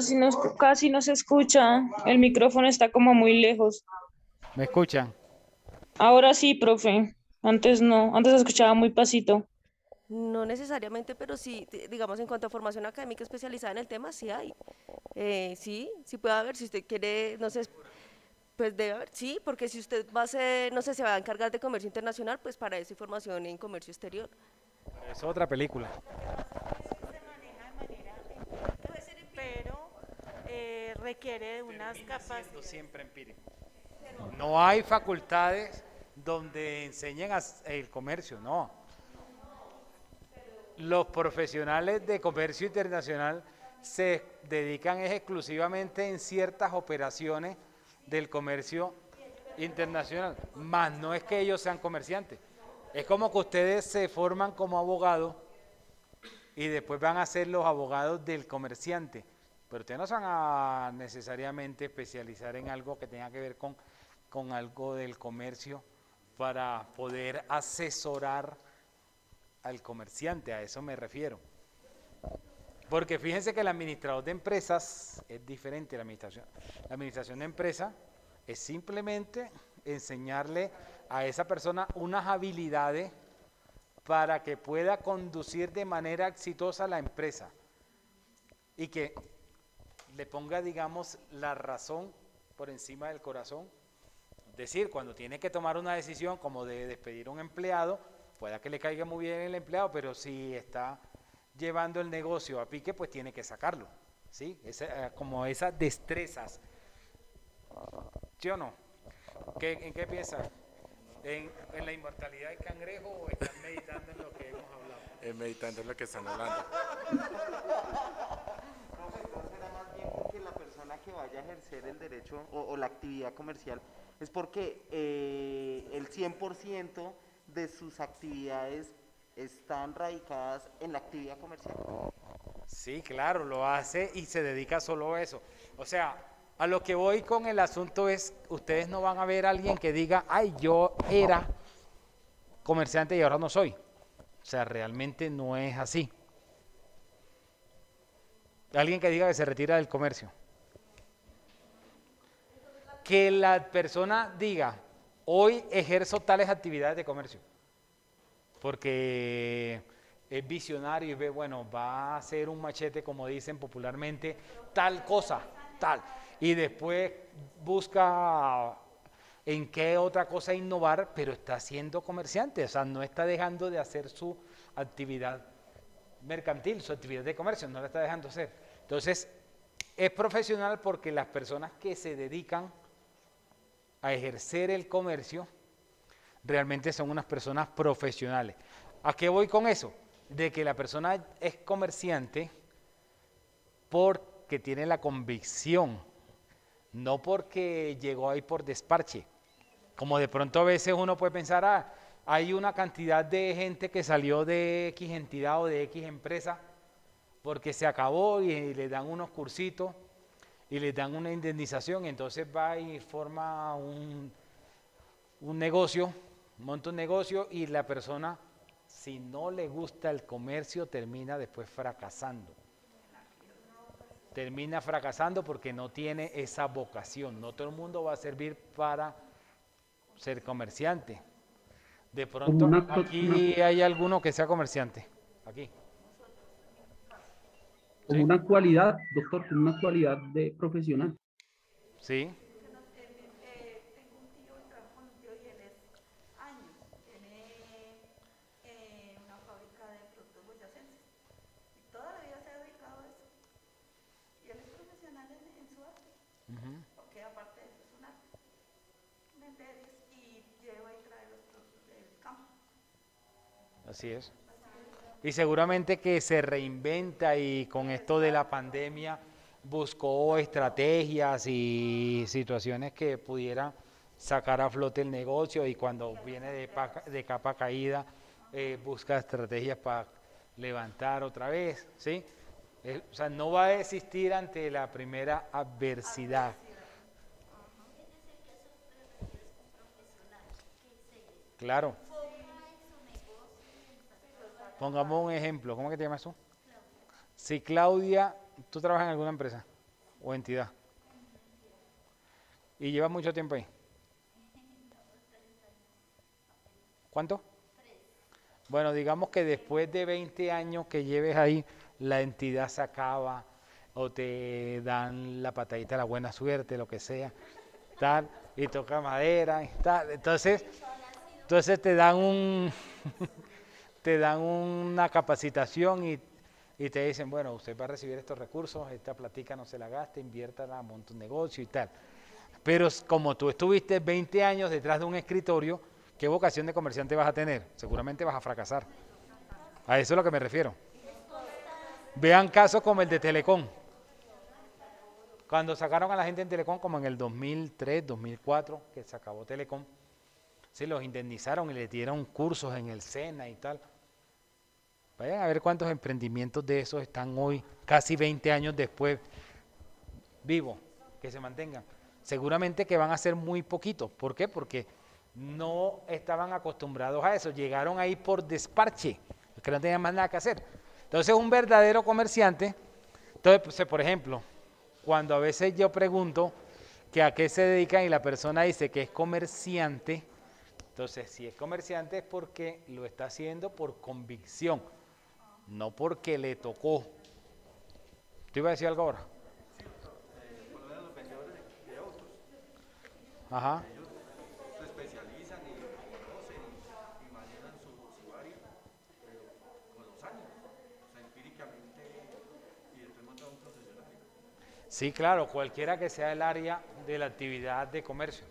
casi no se escucha. El micrófono está como muy lejos. ¿Me escuchan? Ahora sí, profe. Antes no, antes se escuchaba muy pasito. No necesariamente, pero sí, digamos, en cuanto a formación académica especializada en el tema, sí hay. Sí puede haber, si usted quiere, no sé, pues debe haber, sí, porque si usted va a ser, no sé, se va a encargar de comercio internacional, pues para eso hay formación en comercio exterior. Es otra película. Pero requiere de unas capacidades. Siempre empírico. No hay facultades donde enseñen el comercio, no. Los profesionales de comercio internacional se dedican exclusivamente en ciertas operaciones del comercio internacional, más no es que ellos sean comerciantes. Es como que ustedes se forman como abogados y después van a ser los abogados del comerciante, pero ustedes no se van a necesariamente especializar en algo que tenga que ver con algo del comercio para poder asesorar al comerciante, a eso me refiero. Porque fíjense que el administrador de empresas es diferente. La administración de empresa es simplemente enseñarle a esa persona unas habilidades para que pueda conducir de manera exitosa la empresa y que le ponga, digamos, la razón por encima del corazón. Es decir, cuando tiene que tomar una decisión como de despedir a un empleado, pueda que le caiga muy bien el empleado, pero si está llevando el negocio a pique, pues tiene que sacarlo, ¿sí? Como esas destrezas, ¿sí o no? ¿En qué piensan? ¿En la inmortalidad del cangrejo o están meditando en lo que hemos hablado? Meditando en lo que están hablando. Entonces será más bien porque la persona que vaya a ejercer el derecho o la actividad comercial es porque el 100% de sus actividades están radicadas en la actividad comercial. Sí, claro, lo hace y se dedica solo a eso. O sea, a lo que voy con el asunto es, ustedes no van a ver a alguien que diga, ay, yo era comerciante y ahora no soy. O sea, realmente no es así. Alguien que diga que se retira del comercio. Que la persona diga, hoy ejerzo tales actividades de comercio. Porque es visionario y ve, bueno, va a hacer un machete, como dicen popularmente, tal cosa, tal. Y después busca en qué otra cosa innovar, pero está siendo comerciante, o sea, no está dejando de hacer su actividad mercantil, su actividad de comercio, no la está dejando hacer. Entonces, es profesional porque las personas que se dedican a ejercer el comercio realmente son unas personas profesionales. ¿A qué voy con eso? De que la persona es comerciante porque tiene la convicción, no porque llegó ahí por desparche. Como de pronto a veces uno puede pensar, hay una cantidad de gente que salió de X entidad o de X empresa porque se acabó y le dan unos cursitos y les dan una indemnización, y entonces va y forma un negocio, monta un negocio y la persona, si no le gusta el comercio, termina después fracasando. Termina fracasando porque no tiene esa vocación. No todo el mundo va a servir para ser comerciante. De pronto aquí hay alguno que sea comerciante. Aquí. Como una cualidad, doctor, como una cualidad de profesional. Sí. Porque aparte de eso es un arte. Vender y lleva y trae los productos del campo. Así es. Y seguramente que se reinventa y con esto de la pandemia buscó estrategias y situaciones que pudieran sacar a flote el negocio, y cuando viene de capa caída busca estrategias para levantar otra vez, ¿sí? O sea, no va a existir ante la primera adversidad. Claro. Pongamos un ejemplo. ¿Cómo que te llamas tú? Si Claudia, ¿tú trabajas en alguna empresa o entidad? ¿Y llevas mucho tiempo ahí? ¿Cuánto? Bueno, digamos que después de 20 años que lleves ahí, la entidad se acaba o te dan la patadita de la buena suerte, lo que sea, tal, y toca madera y tal. Entonces te dan te dan una capacitación y te dicen, bueno, usted va a recibir estos recursos, esta platica no se la gaste, inviértala, monta un negocio y tal. Pero como tú estuviste 20 años detrás de un escritorio, ¿qué vocación de comerciante vas a tener? Seguramente vas a fracasar. A eso es a lo que me refiero. Vean casos como el de Telecom. Cuando sacaron a la gente en Telecom, como en el 2003, 2004, que se acabó Telecom, sí, los indemnizaron y les dieron cursos en el SENA y tal. Vayan a ver cuántos emprendimientos de esos están hoy, casi 20 años después, vivos, que se mantengan. Seguramente que van a ser muy poquitos. ¿Por qué? Porque no estaban acostumbrados a eso. Llegaron ahí por desparche, que no tenían más nada que hacer. Entonces, un verdadero comerciante, entonces, por ejemplo, cuando a veces yo pregunto que a qué se dedican y la persona dice que es comerciante, entonces, si es comerciante es porque lo está haciendo por convicción, no porque le tocó. ¿Te iba a decir algo ahora? Por lo menos los vendedores de autos. Ajá. Ellos se especializan y conocen y manejan su área, pero con los años, o sea, empíricamente, y después montan un concesionario. Sí, claro, cualquiera que sea el área de la actividad de comercio.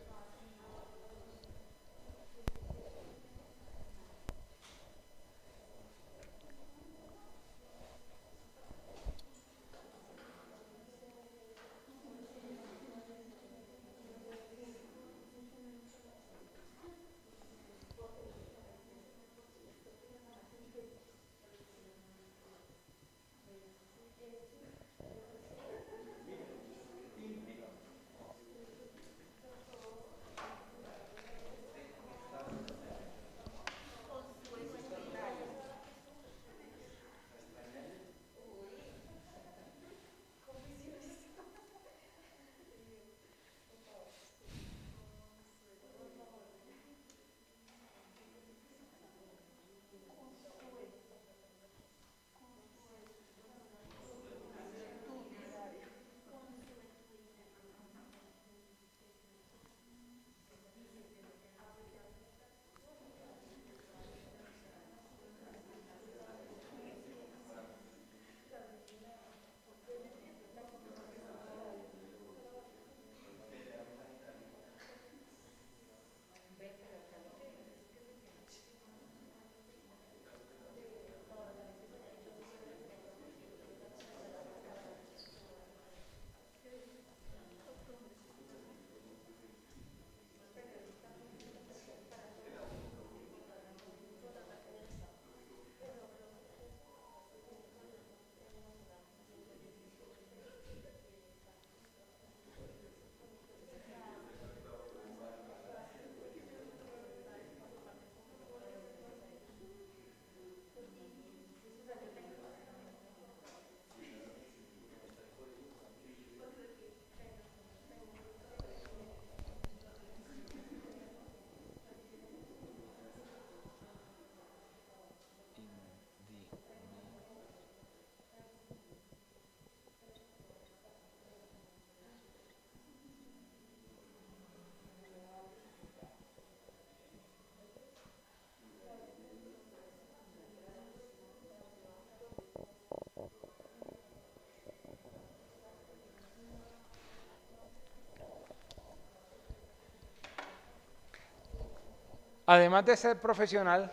Además de ser profesional,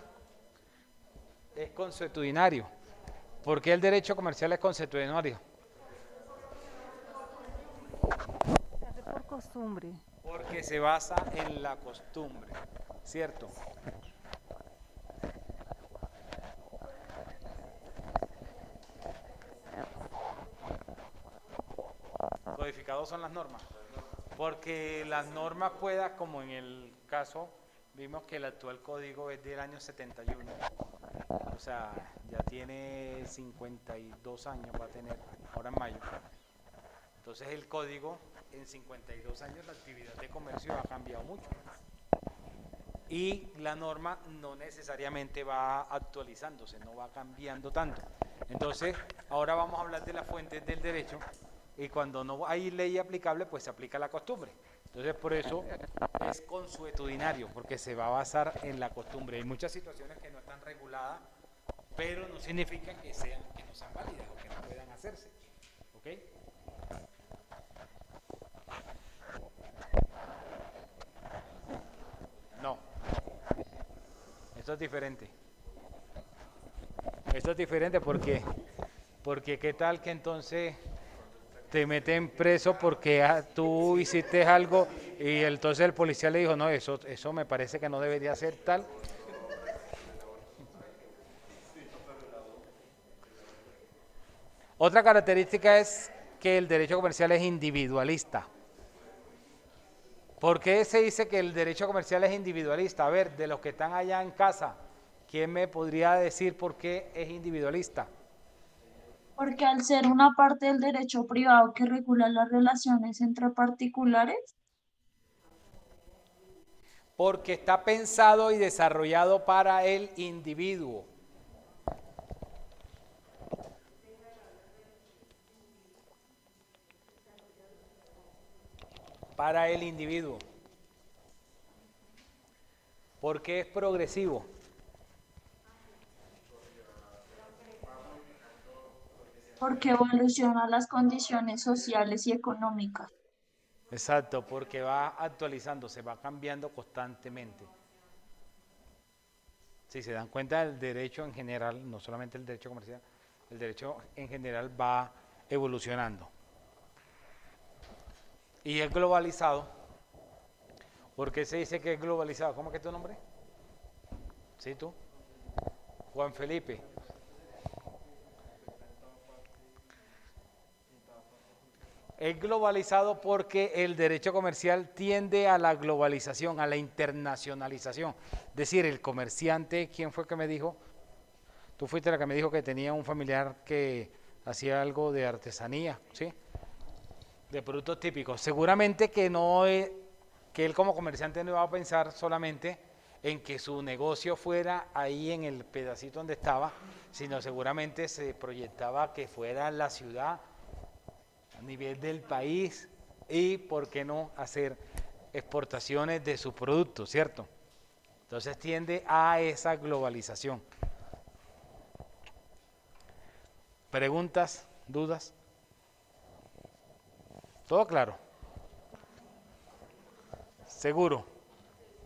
es consuetudinario. ¿Por qué el derecho comercial es consuetudinario? Se hace por costumbre. Porque se basa en la costumbre, ¿cierto? Codificados son las normas. Porque las normas puedan, como en el caso, vimos que el actual código es del año 71. O sea, ya tiene 52 años, va a tener ahora en mayo. Entonces el código, en 52 años la actividad de comercio ha cambiado mucho. Y la norma no necesariamente va actualizándose, no va cambiando tanto. Entonces, ahora vamos a hablar de las fuentes del derecho, y cuando no hay ley aplicable, pues se aplica la costumbre. Entonces, por eso es consuetudinario, porque se va a basar en la costumbre. Hay muchas situaciones que no están reguladas, pero no significa que no sean válidas o que no puedan hacerse. ¿Ok? No. Esto es diferente. Esto es diferente porque qué tal que entonces te meten preso porque tú hiciste algo y entonces el policía le dijo, no, eso me parece que no debería ser tal. Otra característica es que el derecho comercial es individualista. ¿Por qué se dice que el derecho comercial es individualista? A ver, de los que están allá en casa, ¿quién me podría decir por qué es individualista? Porque al ser una parte del derecho privado que regula las relaciones entre particulares, Porque está pensado y desarrollado para el individuo. Para el individuo. Porque es progresivo. porque evoluciona las condiciones sociales y económicas. Exacto, porque va actualizándose, va cambiando constantemente. Si se dan cuenta, el derecho en general, no solamente el derecho comercial, el derecho en general va evolucionando. Y es globalizado. ¿Por qué se dice que es globalizado? ¿Cómo es que es tu nombre? ¿Sí, tú? Juan Felipe. Es globalizado porque el derecho comercial tiende a la globalización, a la internacionalización. Es decir, el comerciante, ¿quién fue que me dijo? Tú fuiste la que me dijo que tenía un familiar que hacía algo de artesanía, ¿sí? De productos típicos. Seguramente que que él como comerciante no iba a pensar solamente en que su negocio fuera ahí en el pedacito donde estaba, sino seguramente se proyectaba que fuera la ciudad, a nivel del país, y por qué no hacer exportaciones de sus productos, ¿cierto? Entonces tiende a esa globalización. ¿Preguntas? ¿Dudas? ¿Todo claro? ¿Seguro?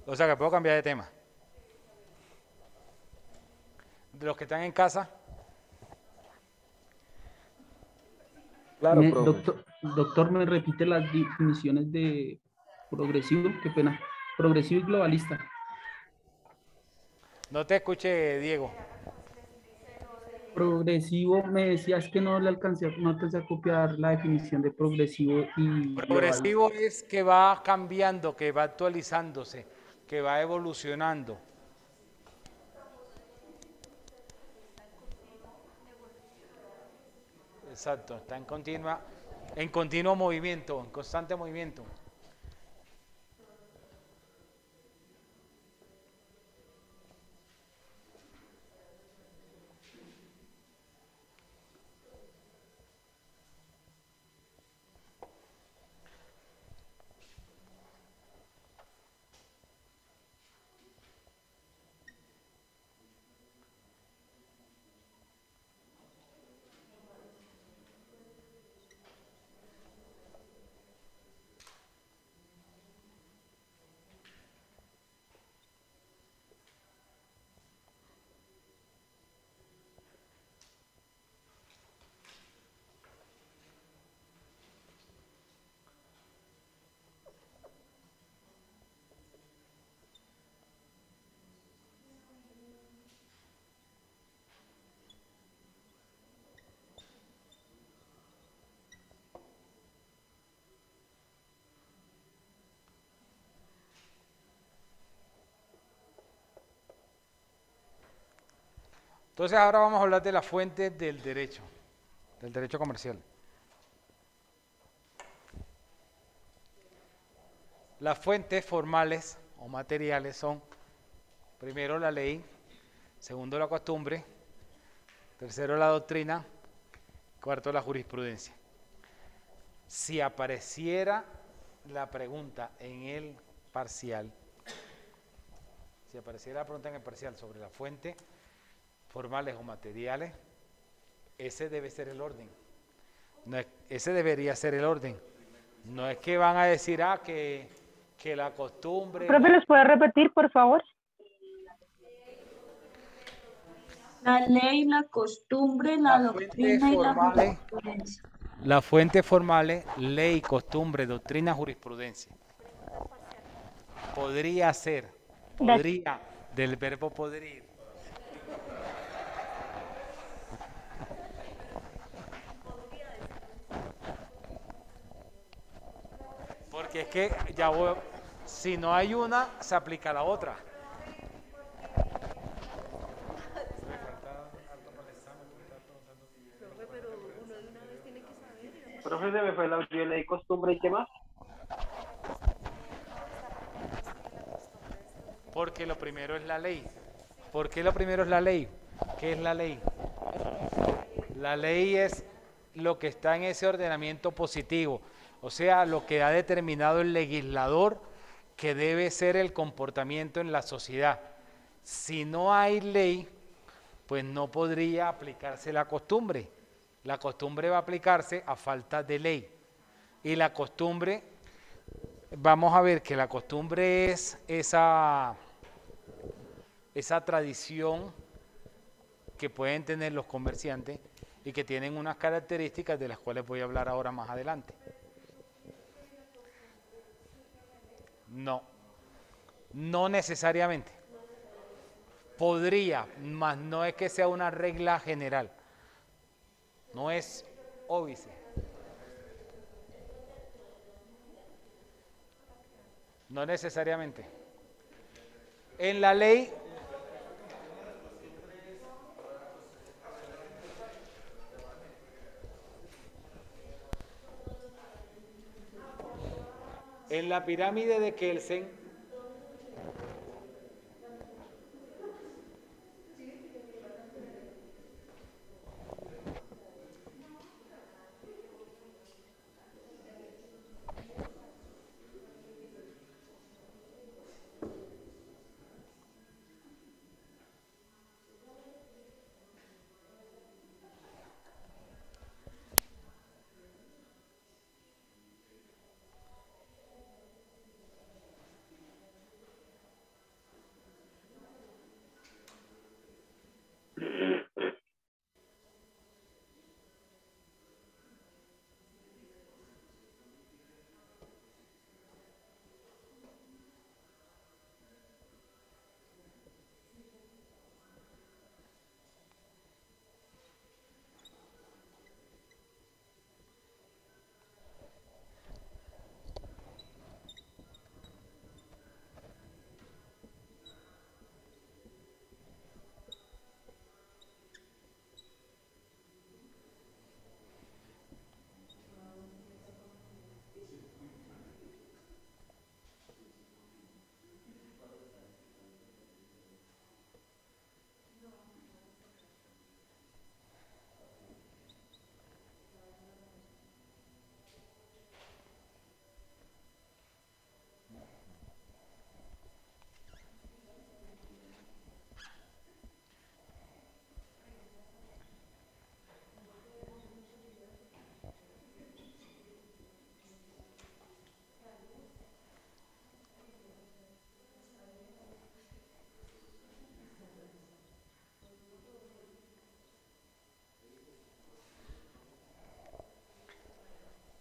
O sea que puedo cambiar de tema. De los que están en casa. Claro, profe. Doctor, ¿me repite las definiciones de progresivo? Qué pena. Progresivo y globalista. No te escuché, Diego. Progresivo, me decías que no alcancé a copiar la definición de progresivo y global. Progresivo es que va cambiando, que va actualizándose, que va evolucionando. Exacto, está en continuo movimiento, en constante movimiento. Entonces ahora vamos a hablar de las fuentes del derecho comercial. Las fuentes formales o materiales son, primero, la ley, segundo, la costumbre, tercero, la doctrina, cuarto, la jurisprudencia. Si apareciera la pregunta en el parcial, sobre la fuente formales o materiales, ese debe ser el orden. Ese debería ser el orden. No es que van a decir, que la costumbre... Profe, ¿los puede repetir, por favor? La ley, la costumbre, la doctrina y la jurisprudencia. Las fuentes formales, ley, costumbre, doctrina, jurisprudencia. Podría ser, del verbo podrir. Porque es que si no hay una, se aplica la otra. Profe, se me fue el audio, ley, costumbre y qué más. Porque lo primero es la ley. ¿Por qué lo primero es la ley? ¿Qué es la ley? La ley es lo que está en ese ordenamiento positivo, o sea, lo que ha determinado el legislador que debe ser el comportamiento en la sociedad. Si no hay ley, pues no podría aplicarse la costumbre. La costumbre va a aplicarse a falta de ley. Y la costumbre, vamos a ver que la costumbre es esa tradición que pueden tener los comerciantes y que tienen unas características de las cuales voy a hablar ahora más adelante. No necesariamente. Podría, mas no es que sea una regla general. No es óbice. No necesariamente. En la ley, en la pirámide de Kelsen,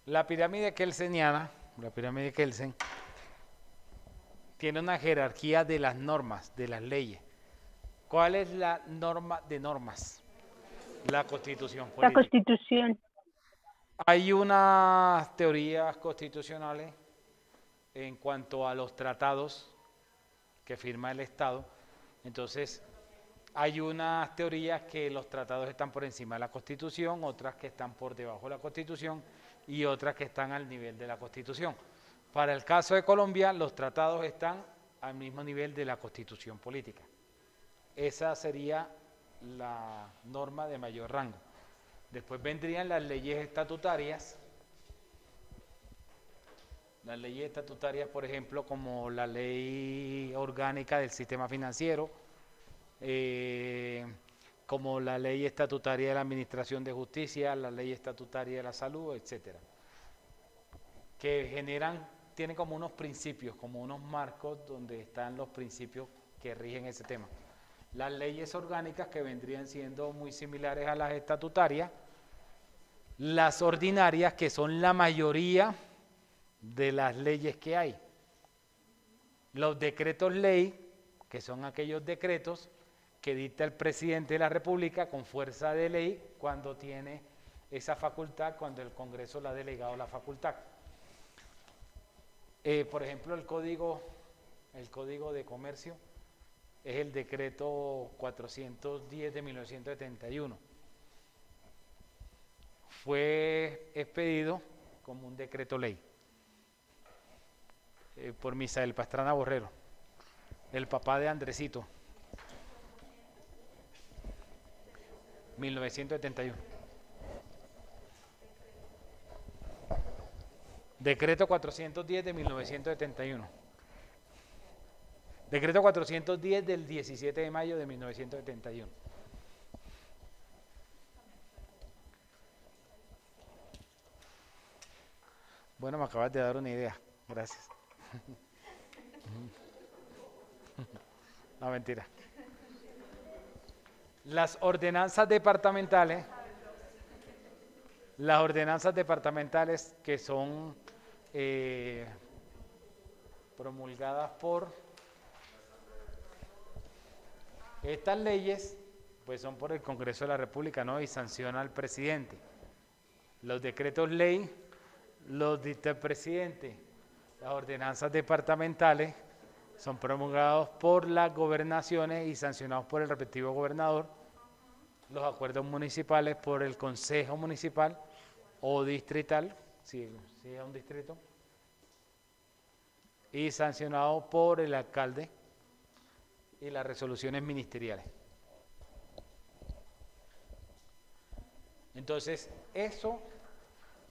la pirámide kelseniana, la pirámide Kelsen, tiene una jerarquía de las normas, de las leyes. ¿Cuál es la norma de normas? La Constitución política. La Constitución. Hay unas teorías constitucionales en cuanto a los tratados que firma el Estado. Entonces, Hay unas teorías que los tratados están por encima de la Constitución, otras que están por debajo de la Constitución y otras que están al nivel de la Constitución. Para el caso de Colombia, los tratados están al mismo nivel de la Constitución política. Esa sería la norma de mayor rango. Después vendrían las leyes estatutarias. Las leyes estatutarias, por ejemplo, como la ley orgánica del sistema financiero, como la ley estatutaria de la Administración de Justicia, la ley estatutaria de la salud, etcétera, que tienen como unos principios, como unos marcos donde están los principios que rigen ese tema. Las leyes orgánicas, que vendrían siendo muy similares a las estatutarias, las ordinarias, que son la mayoría de las leyes que hay, los decretos ley, que son aquellos decretos que dicta el presidente de la República con fuerza de ley cuando tiene esa facultad, cuando el Congreso le ha delegado la facultad. Por ejemplo, el Código de Comercio es el decreto 410 de 1971. Fue expedido como un decreto ley por Misael Pastrana Borrero, el papá de Andresito. 1971. Decreto 410 de 1971. Decreto 410 del 17 de mayo de 1971. Bueno, me acabas de dar una idea. Gracias. No, mentira. Las ordenanzas departamentales que son promulgadas por estas leyes, pues son por el Congreso de la República, ¿no? Y sanciona al presidente. Los decretos ley los dicta el presidente. Las ordenanzas departamentales son promulgados por las gobernaciones y sancionados por el respectivo gobernador. Los acuerdos municipales por el Consejo Municipal o Distrital, si es un distrito, y sancionados por el alcalde, y las resoluciones ministeriales. Entonces, eso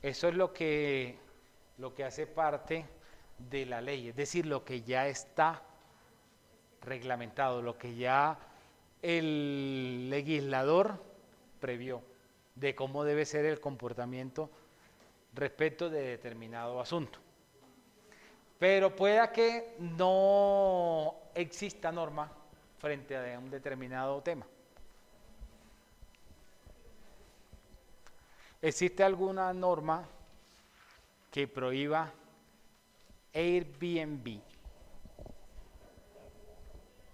es lo que hace parte de la ley, es decir, lo que ya está reglamentado, lo que ya el legislador previó de cómo debe ser el comportamiento respecto de determinado asunto. Pero pueda que no exista norma frente a un determinado tema. ¿Existe alguna norma que prohíba Airbnb?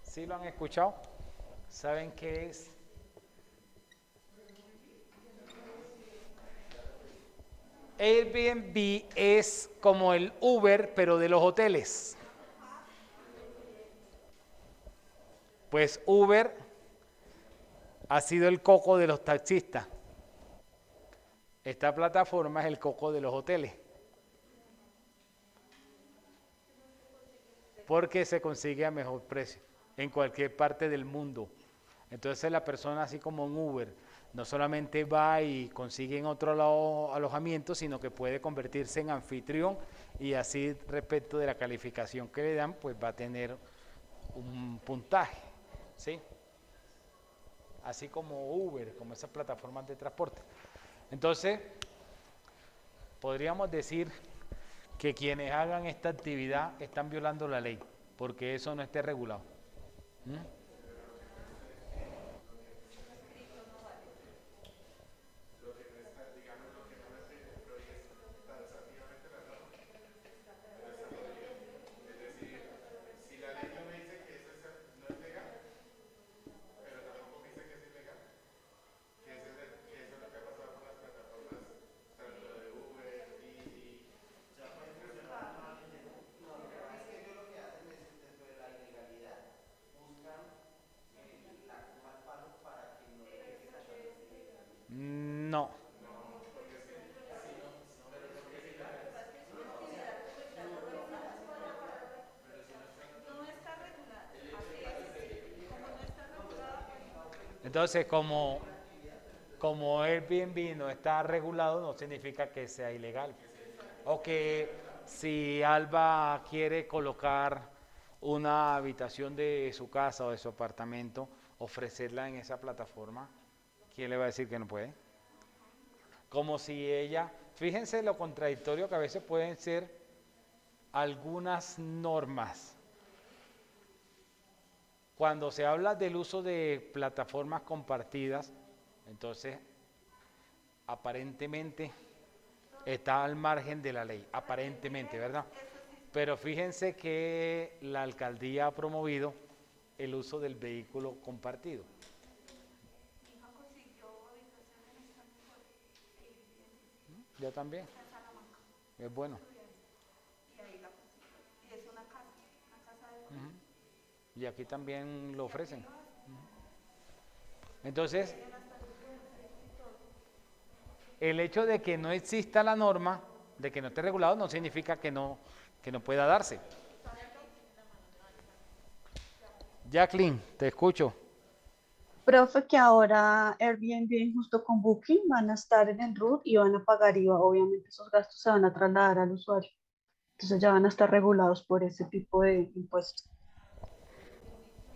¿Sí lo han escuchado? ¿Saben qué es? Airbnb es como el Uber, pero de los hoteles. Pues Uber ha sido el coco de los taxistas. Esta plataforma es el coco de los hoteles. Porque se consigue a mejor precio en cualquier parte del mundo. Entonces la persona, así como en Uber, no solamente va y consigue en otro lado alojamiento, sino que puede convertirse en anfitrión y así respecto de la calificación que le dan, pues va a tener un puntaje, ¿sí? Así como Uber, como esas plataformas de transporte. Entonces, podríamos decir que quienes hagan esta actividad están violando la ley, porque eso no esté regulado. Buscan No. Entonces, como Airbnb no está regulado, no significa que sea ilegal. O que si Alba quiere colocar una habitación de su casa o de su apartamento, ofrecerla en esa plataforma, ¿quién le va a decir que no puede? Como si ella, fíjense lo contradictorio que a veces pueden ser algunas normas. Cuando se habla del uso de plataformas compartidas, entonces aparentemente está al margen de la ley, aparentemente, ¿verdad? Pero fíjense que la alcaldía ha promovido el uso del vehículo compartido. Yo también. Es bueno. Y aquí también lo ofrecen. Entonces, el hecho de que no exista la norma, de que no esté regulado, no significa que no pueda darse. Jacqueline, te escucho. Profe, que ahora Airbnb justo con Booking van a estar en el RUT y van a pagar IVA. Obviamente esos gastos se van a trasladar al usuario. Entonces ya van a estar regulados por ese tipo de impuestos.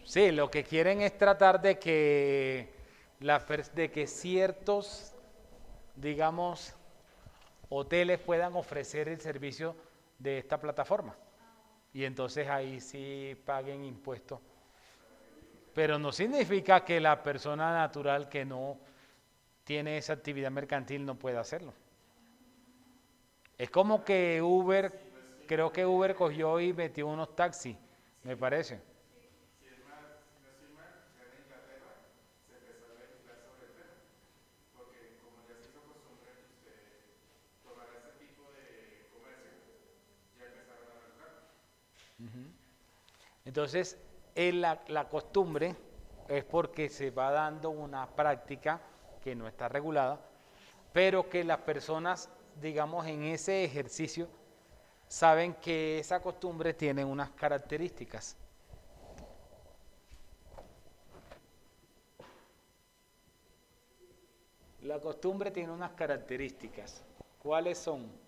Sí, lo que quieren es tratar de que, ciertos, digamos, hoteles puedan ofrecer el servicio de esta plataforma. Y entonces ahí sí paguen impuestos. Pero no significa que la persona natural que no tiene esa actividad mercantil no pueda hacerlo. Es como que Uber, creo que Uber cogió y metió unos taxis, me parece. Entonces, la costumbre es porque se va dando una práctica que no está regulada, pero que las personas, digamos, en ese ejercicio, saben que esa costumbre tiene unas características. La costumbre tiene unas características. ¿Cuáles son?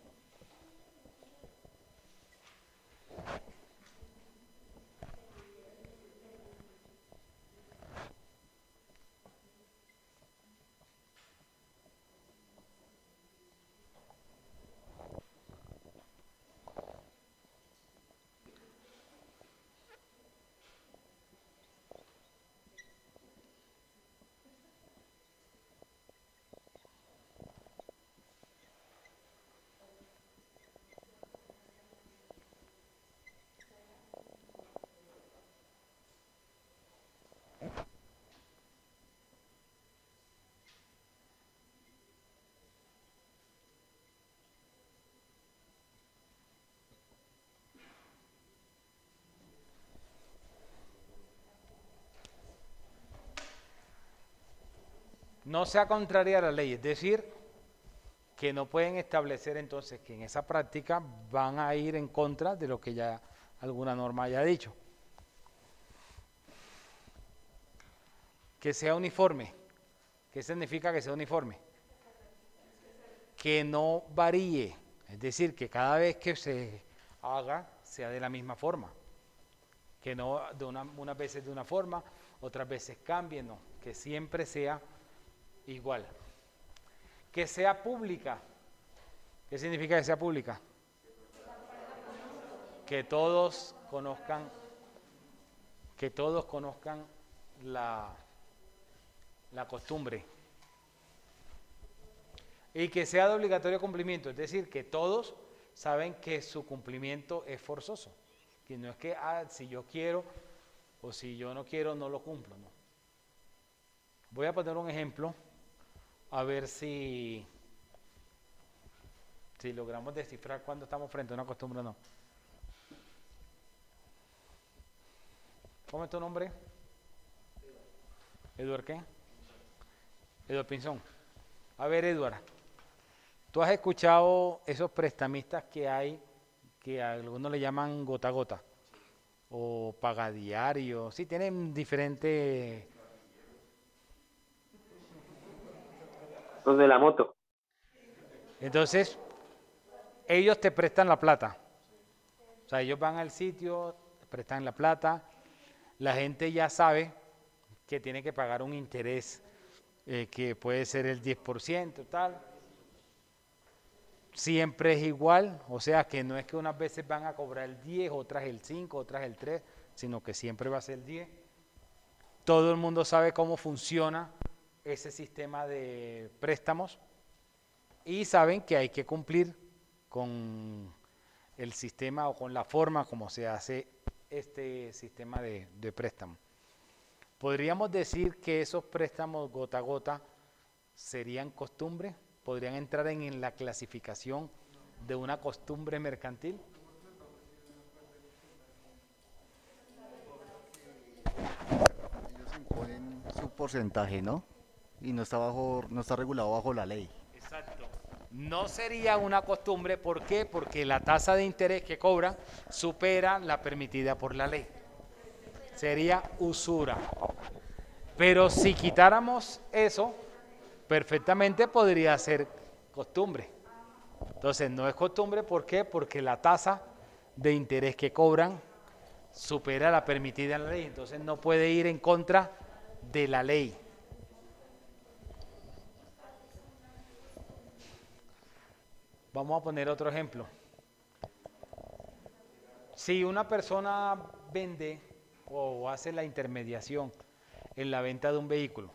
No sea contraria a la ley, es decir, que no pueden establecer entonces que en esa práctica van a ir en contra de lo que ya alguna norma haya dicho. Que sea uniforme. ¿Qué significa que sea uniforme? Que no varíe, es decir, que cada vez que se haga sea de la misma forma. Que no de unas veces de una forma, otras veces cambie, no, que siempre sea igual. Que sea pública. ¿Qué significa que sea pública? Que todos conozcan la costumbre. Y que sea de obligatorio cumplimiento, es decir, que todos saben que su cumplimiento es forzoso. Que no es que si yo quiero o si yo no quiero no lo cumplo, no. Voy a poner un ejemplo. A ver si logramos descifrar cuando estamos frente a una costumbre o no. ¿Cómo es tu nombre? ¿Eduard qué? Eduard Pinzón. A ver, Eduardo, ¿tú has escuchado esos prestamistas que hay, que a algunos le llaman gota a gota o pagadiario? Sí, tienen diferentes... Los de la moto. Entonces, ellos te prestan la plata. O sea, ellos van al sitio, te prestan la plata, la gente ya sabe que tiene que pagar un interés que puede ser el 10%, tal. Siempre es igual, o sea que no es que unas veces van a cobrar el 10, otras el 5, otras el 3, sino que siempre va a ser el 10. Todo el mundo sabe cómo funciona ese sistema de préstamos y saben que hay que cumplir con el sistema o con la forma como se hace este sistema de préstamo. ¿Podríamos decir que esos préstamos gota a gota serían costumbre? ¿Podrían entrar en la clasificación de una costumbre mercantil? Ellos imponen su porcentaje, ¿no? Y no está regulado bajo la ley. Exacto. No sería una costumbre, ¿por qué? Porque la tasa de interés que cobran supera la permitida por la ley. Sería usura. Pero si quitáramos eso, perfectamente podría ser costumbre. Entonces no es costumbre, ¿por qué? Porque la tasa de interés que cobran supera la permitida en la ley. Entonces no puede ir en contra de la ley. Vamos a poner otro ejemplo. Si una persona vende o hace la intermediación en la venta de un vehículo,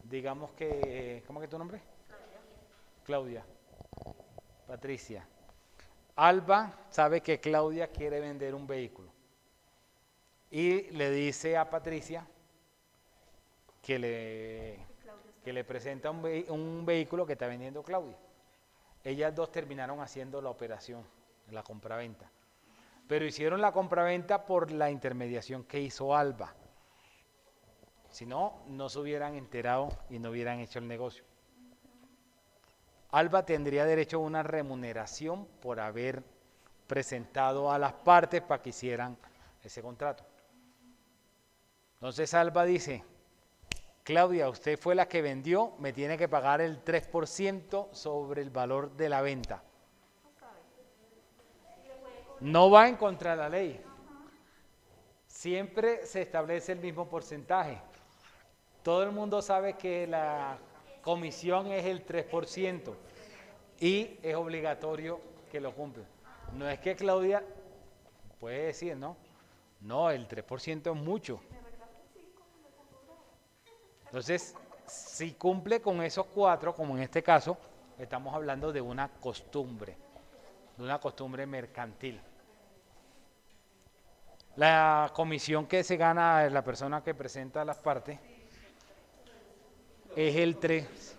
digamos que, ¿cómo que tu nombre? Claudia. Patricia. Alba sabe que Claudia quiere vender un vehículo y le dice a Patricia que le presenta un vehículo que está vendiendo Claudia. Ellas dos terminaron haciendo la operación, la compraventa. Pero hicieron la compraventa por la intermediación que hizo Alba. Si no, no se hubieran enterado y no hubieran hecho el negocio. Alba tendría derecho a una remuneración por haber presentado a las partes para que hicieran ese contrato. Entonces Alba dice, Claudia, usted fue la que vendió, me tiene que pagar el 3% sobre el valor de la venta. No va en contra de la ley. Siempre se establece el mismo porcentaje. Todo el mundo sabe que la comisión es el 3% y es obligatorio que lo cumpla. No es que Claudia puede decir, no, no, el 3% es mucho. Entonces, si cumple con esos 4, como en este caso, estamos hablando de una costumbre mercantil. La comisión que se gana la persona que presenta las partes es el 3.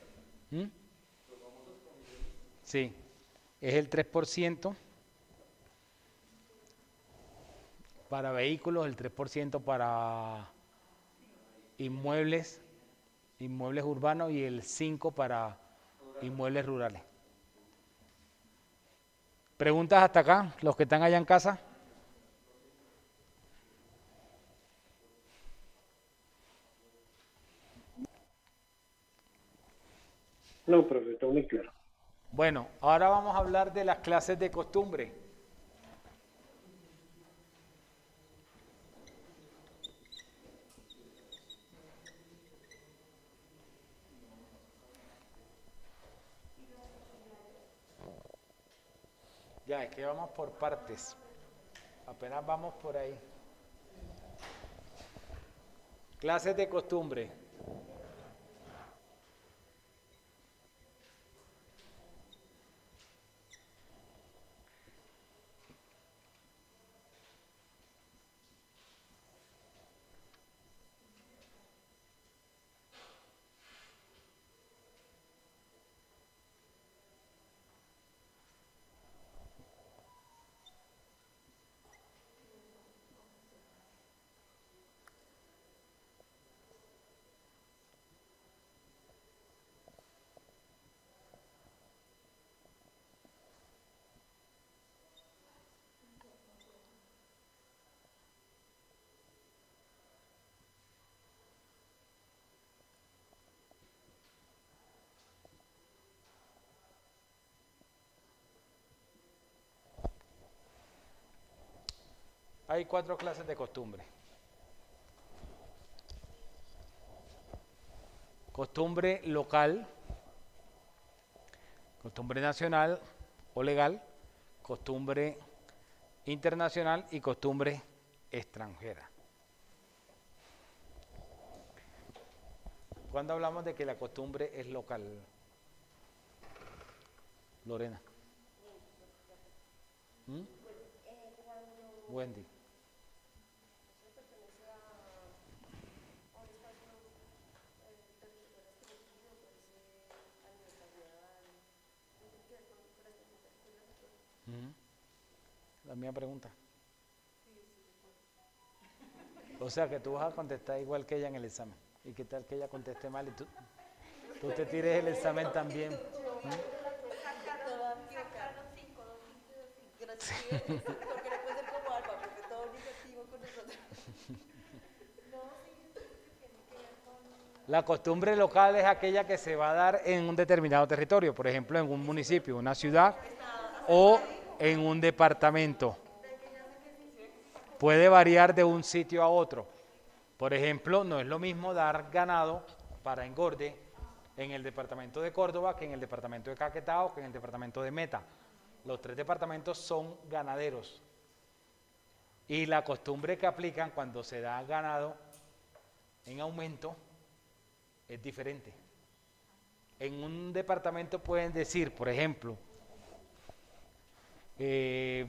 Sí, es el 3% para vehículos, el 3% para inmuebles urbanos y el 5% para inmuebles rurales. ¿Preguntas hasta acá, los que están allá en casa? No, profe, todo muy claro. Bueno, ahora vamos a hablar de las clases de costumbre. Ya, es que vamos por partes. Apenas vamos por ahí. Clases de costumbre. Hay 4 clases de costumbre. Costumbre local, costumbre nacional o legal, costumbre internacional y costumbre extranjera. ¿Cuándo hablamos de que la costumbre es local? Lorena. ¿Mm? Wendy. La misma pregunta. O sea que tú vas a contestar igual que ella en el examen. ¿Y qué tal que ella conteste mal y tú te tires el examen también? La costumbre local es aquella que se va a dar en un determinado territorio, por ejemplo, en un municipio, una ciudad o en un departamento. Puede variar de un sitio a otro. Por ejemplo, no es lo mismo dar ganado para engorde en el departamento de Córdoba que en el departamento de Caquetá o que en el departamento de Meta. Los 3 departamentos son ganaderos. Y la costumbre que aplican cuando se da ganado en aumento es diferente. En un departamento pueden decir, por ejemplo,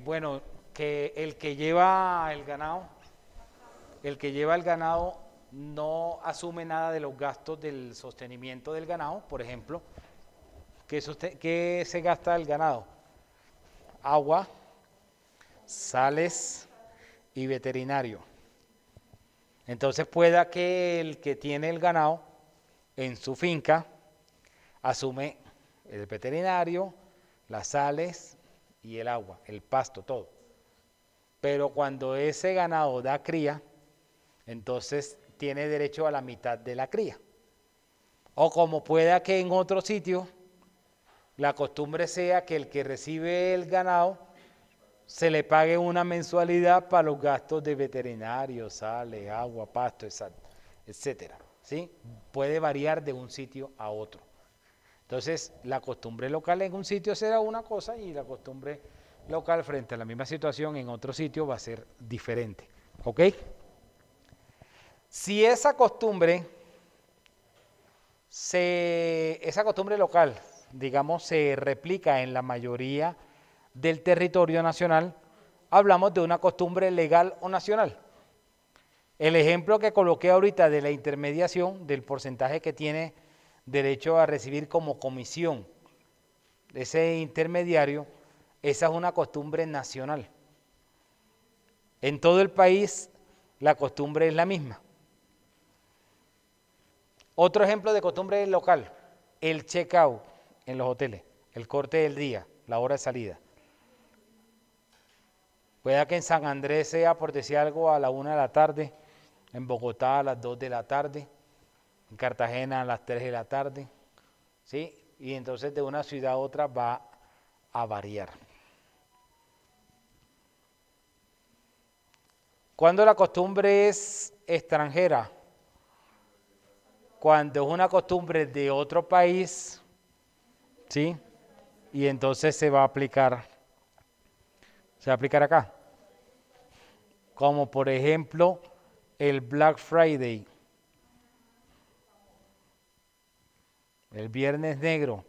bueno, que el que lleva el ganado no asume nada de los gastos del sostenimiento del ganado, por ejemplo. ¿Qué se gasta el ganado? Agua, sales y veterinario. Entonces pueda que el que tiene el ganado en su finca asume el veterinario, las sales y el agua, el pasto, todo. Pero cuando ese ganado da cría, entonces tiene derecho a la mitad de la cría. O como pueda que en otro sitio la costumbre sea que el que recibe el ganado se le pague una mensualidad para los gastos de veterinario, sales, agua, pasto, etcétera. ¿Sí? Puede variar de un sitio a otro. Entonces, la costumbre local en un sitio será una cosa y la costumbre local frente a la misma situación en otro sitio va a ser diferente. ¿Ok? Si esa costumbre local, digamos, se replica en la mayoría del territorio nacional, hablamos de una costumbre legal o nacional. El ejemplo que coloqué ahorita de la intermediación, del porcentaje que tiene derecho a recibir como comisión ese intermediario, esa es una costumbre nacional. En todo el país la costumbre es la misma. Otro ejemplo de costumbre local, el check-out en los hoteles, el corte del día, la hora de salida. Puede que en San Andrés sea, por decir algo, a la 1 de la tarde, en Bogotá a las 2 de la tarde, en Cartagena a las 3 de la tarde, ¿sí? Y entonces de una ciudad a otra va a variar. ¿Cuándo la costumbre es extranjera? Cuando es una costumbre de otro país, ¿sí? Y entonces se va a aplicar acá. Como por ejemplo el Black Friday, el Viernes Negro,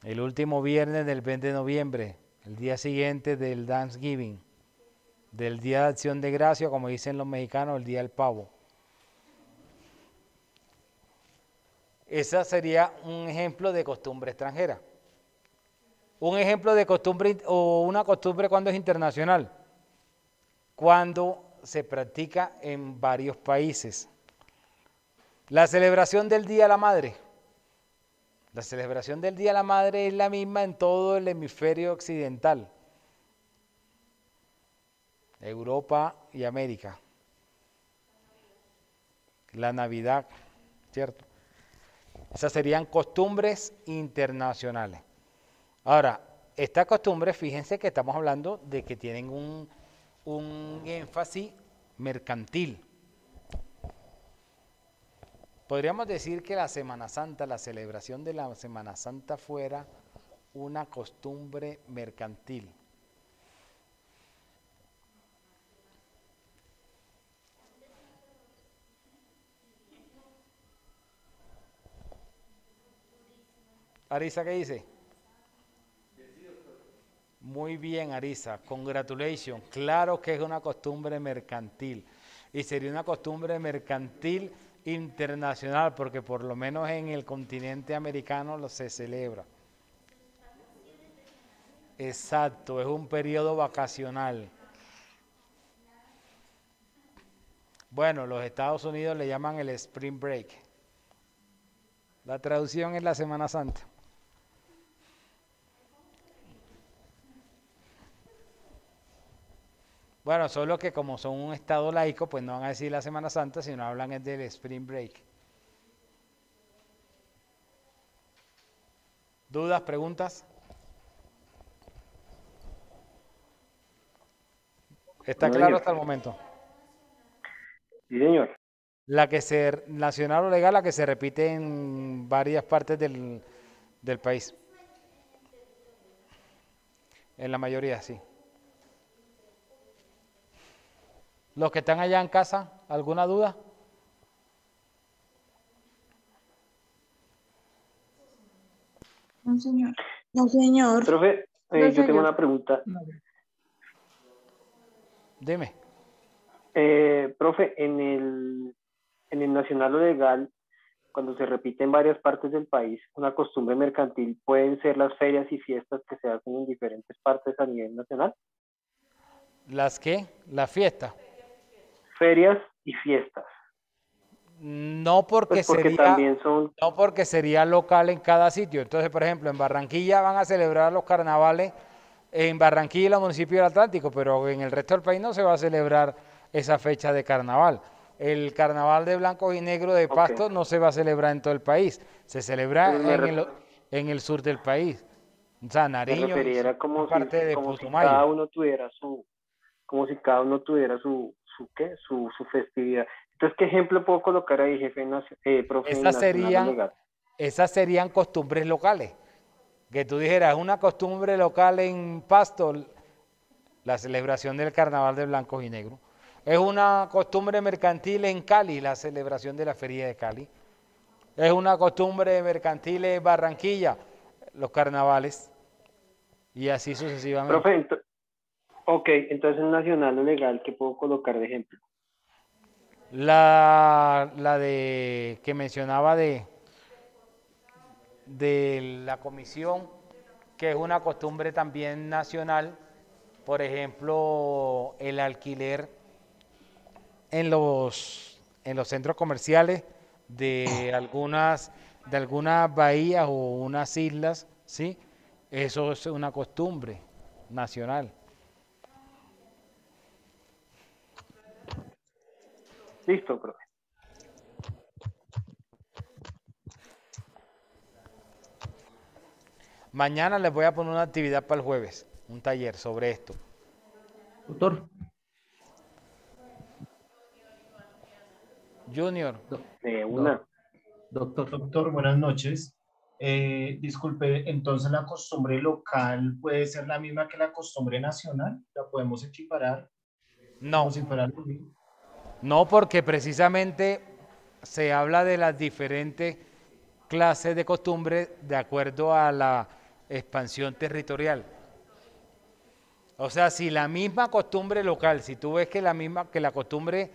el último viernes del 20 de noviembre, el día siguiente del Thanksgiving, del Día de Acción de Gracia, como dicen los mexicanos, el Día del Pavo. Esa sería un ejemplo de costumbre extranjera. Un ejemplo de costumbre o una costumbre cuando es internacional, cuando se practica en varios países. La celebración del Día de la Madre. La celebración del Día de la Madre es la misma en todo el hemisferio occidental, Europa y América. La Navidad, ¿cierto? Esas serían costumbres internacionales. Ahora, estas costumbres, fíjense que estamos hablando de que tienen un énfasis mercantil. Podríamos decir que la Semana Santa, la celebración de la Semana Santa fuera una costumbre mercantil. Arisa, ¿qué dice? Muy bien, Arisa, congratulations. Claro que es una costumbre mercantil y sería una costumbre mercantil internacional porque por lo menos en el continente americano se celebra. Exacto, es un periodo vacacional. Bueno, los Estados Unidos le llaman el Spring Break. La traducción es la Semana Santa. Bueno, solo que como son un estado laico, pues no van a decir la Semana Santa, sino hablan es del Spring Break. ¿Dudas, preguntas? ¿Está No, claro señor. hasta el momento? Sí, señor. La que se, nacional o legal, la que se repite en varias partes del país. En la mayoría, sí. Los que están allá en casa, ¿alguna duda? No, señor. No, señor. Profe, No, yo tengo señor. una pregunta. Dime. Profe, en el nacional o legal, cuando se repite en varias partes del país, una costumbre mercantil pueden ser las ferias y fiestas que se hacen en diferentes partes a nivel nacional. ¿Las qué? ¿La fiesta? Ferias y fiestas. No porque, Pues porque sería, también son... no porque sería local en cada sitio. Entonces, por ejemplo, en Barranquilla van a celebrar los carnavales en Barranquilla y el municipio del Atlántico, pero en el resto del país no se va a celebrar esa fecha de carnaval. El carnaval de blancos y negros de Pasto no se va a celebrar en todo el país, se celebra en el sur del país. O sea, Me Nariño y refería era como parte de como si Putumayo. cada uno tuviera como si cada uno tuviera su festividad. Entonces, ¿qué ejemplo puedo colocar ahí, profe, en nacional o legal? Esas serían costumbres locales. Que tú dijeras, una costumbre local en Pasto, la celebración del carnaval de blancos y negros. Es una costumbre mercantil en Cali, la celebración de la feria de Cali. Es una costumbre mercantil en Barranquilla, los carnavales. Y así sucesivamente. Profe, entonces en nacional o legal, ¿qué puedo colocar de ejemplo? La de que mencionaba de la comisión, que es una costumbre también nacional, por ejemplo, el alquiler en los centros comerciales de algunas bahías o unas islas, ¿sí? Eso es una costumbre nacional. Listo, profe. Mañana les voy a poner una actividad para el jueves, un taller sobre esto. Doctor. Junior. Doctor, buenas noches. Disculpe, entonces la costumbre local puede ser la misma que la costumbre nacional, ¿la podemos equiparar? No. Como si fuera lo mismo. No, porque precisamente se habla de las diferentes clases de costumbres de acuerdo a la expansión territorial. O sea, si la misma costumbre local, si tú ves que la costumbre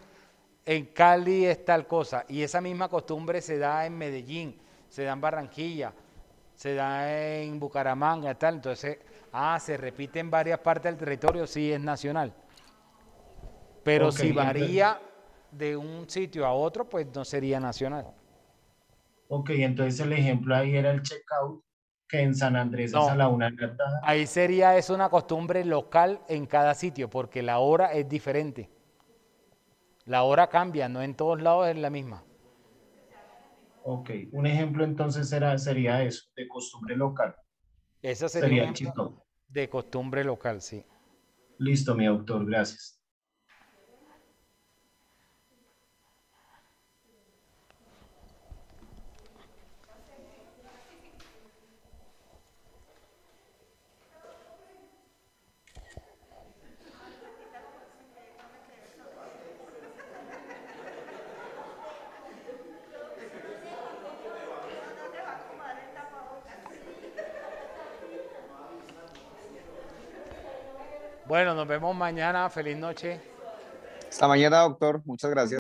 en Cali es tal cosa y esa misma costumbre se da en Medellín, se da en Barranquilla, se da en Bucaramanga, tal, entonces, se repite en varias partes del territorio, sí es nacional. Pero si varía de un sitio a otro, pues no sería nacional. Ok, entonces el ejemplo ahí era el checkout, que en San Andrés es a la 1 de la tarde. Ahí es una costumbre local en cada sitio, porque la hora es diferente. La hora cambia, no en todos lados es la misma. Ok, un ejemplo entonces sería eso, de costumbre local. Eso sería un el ejemplo de costumbre local, sí. Listo, mi doctor, gracias. Bueno, nos vemos mañana. Feliz noche. Hasta mañana, doctor. Muchas gracias.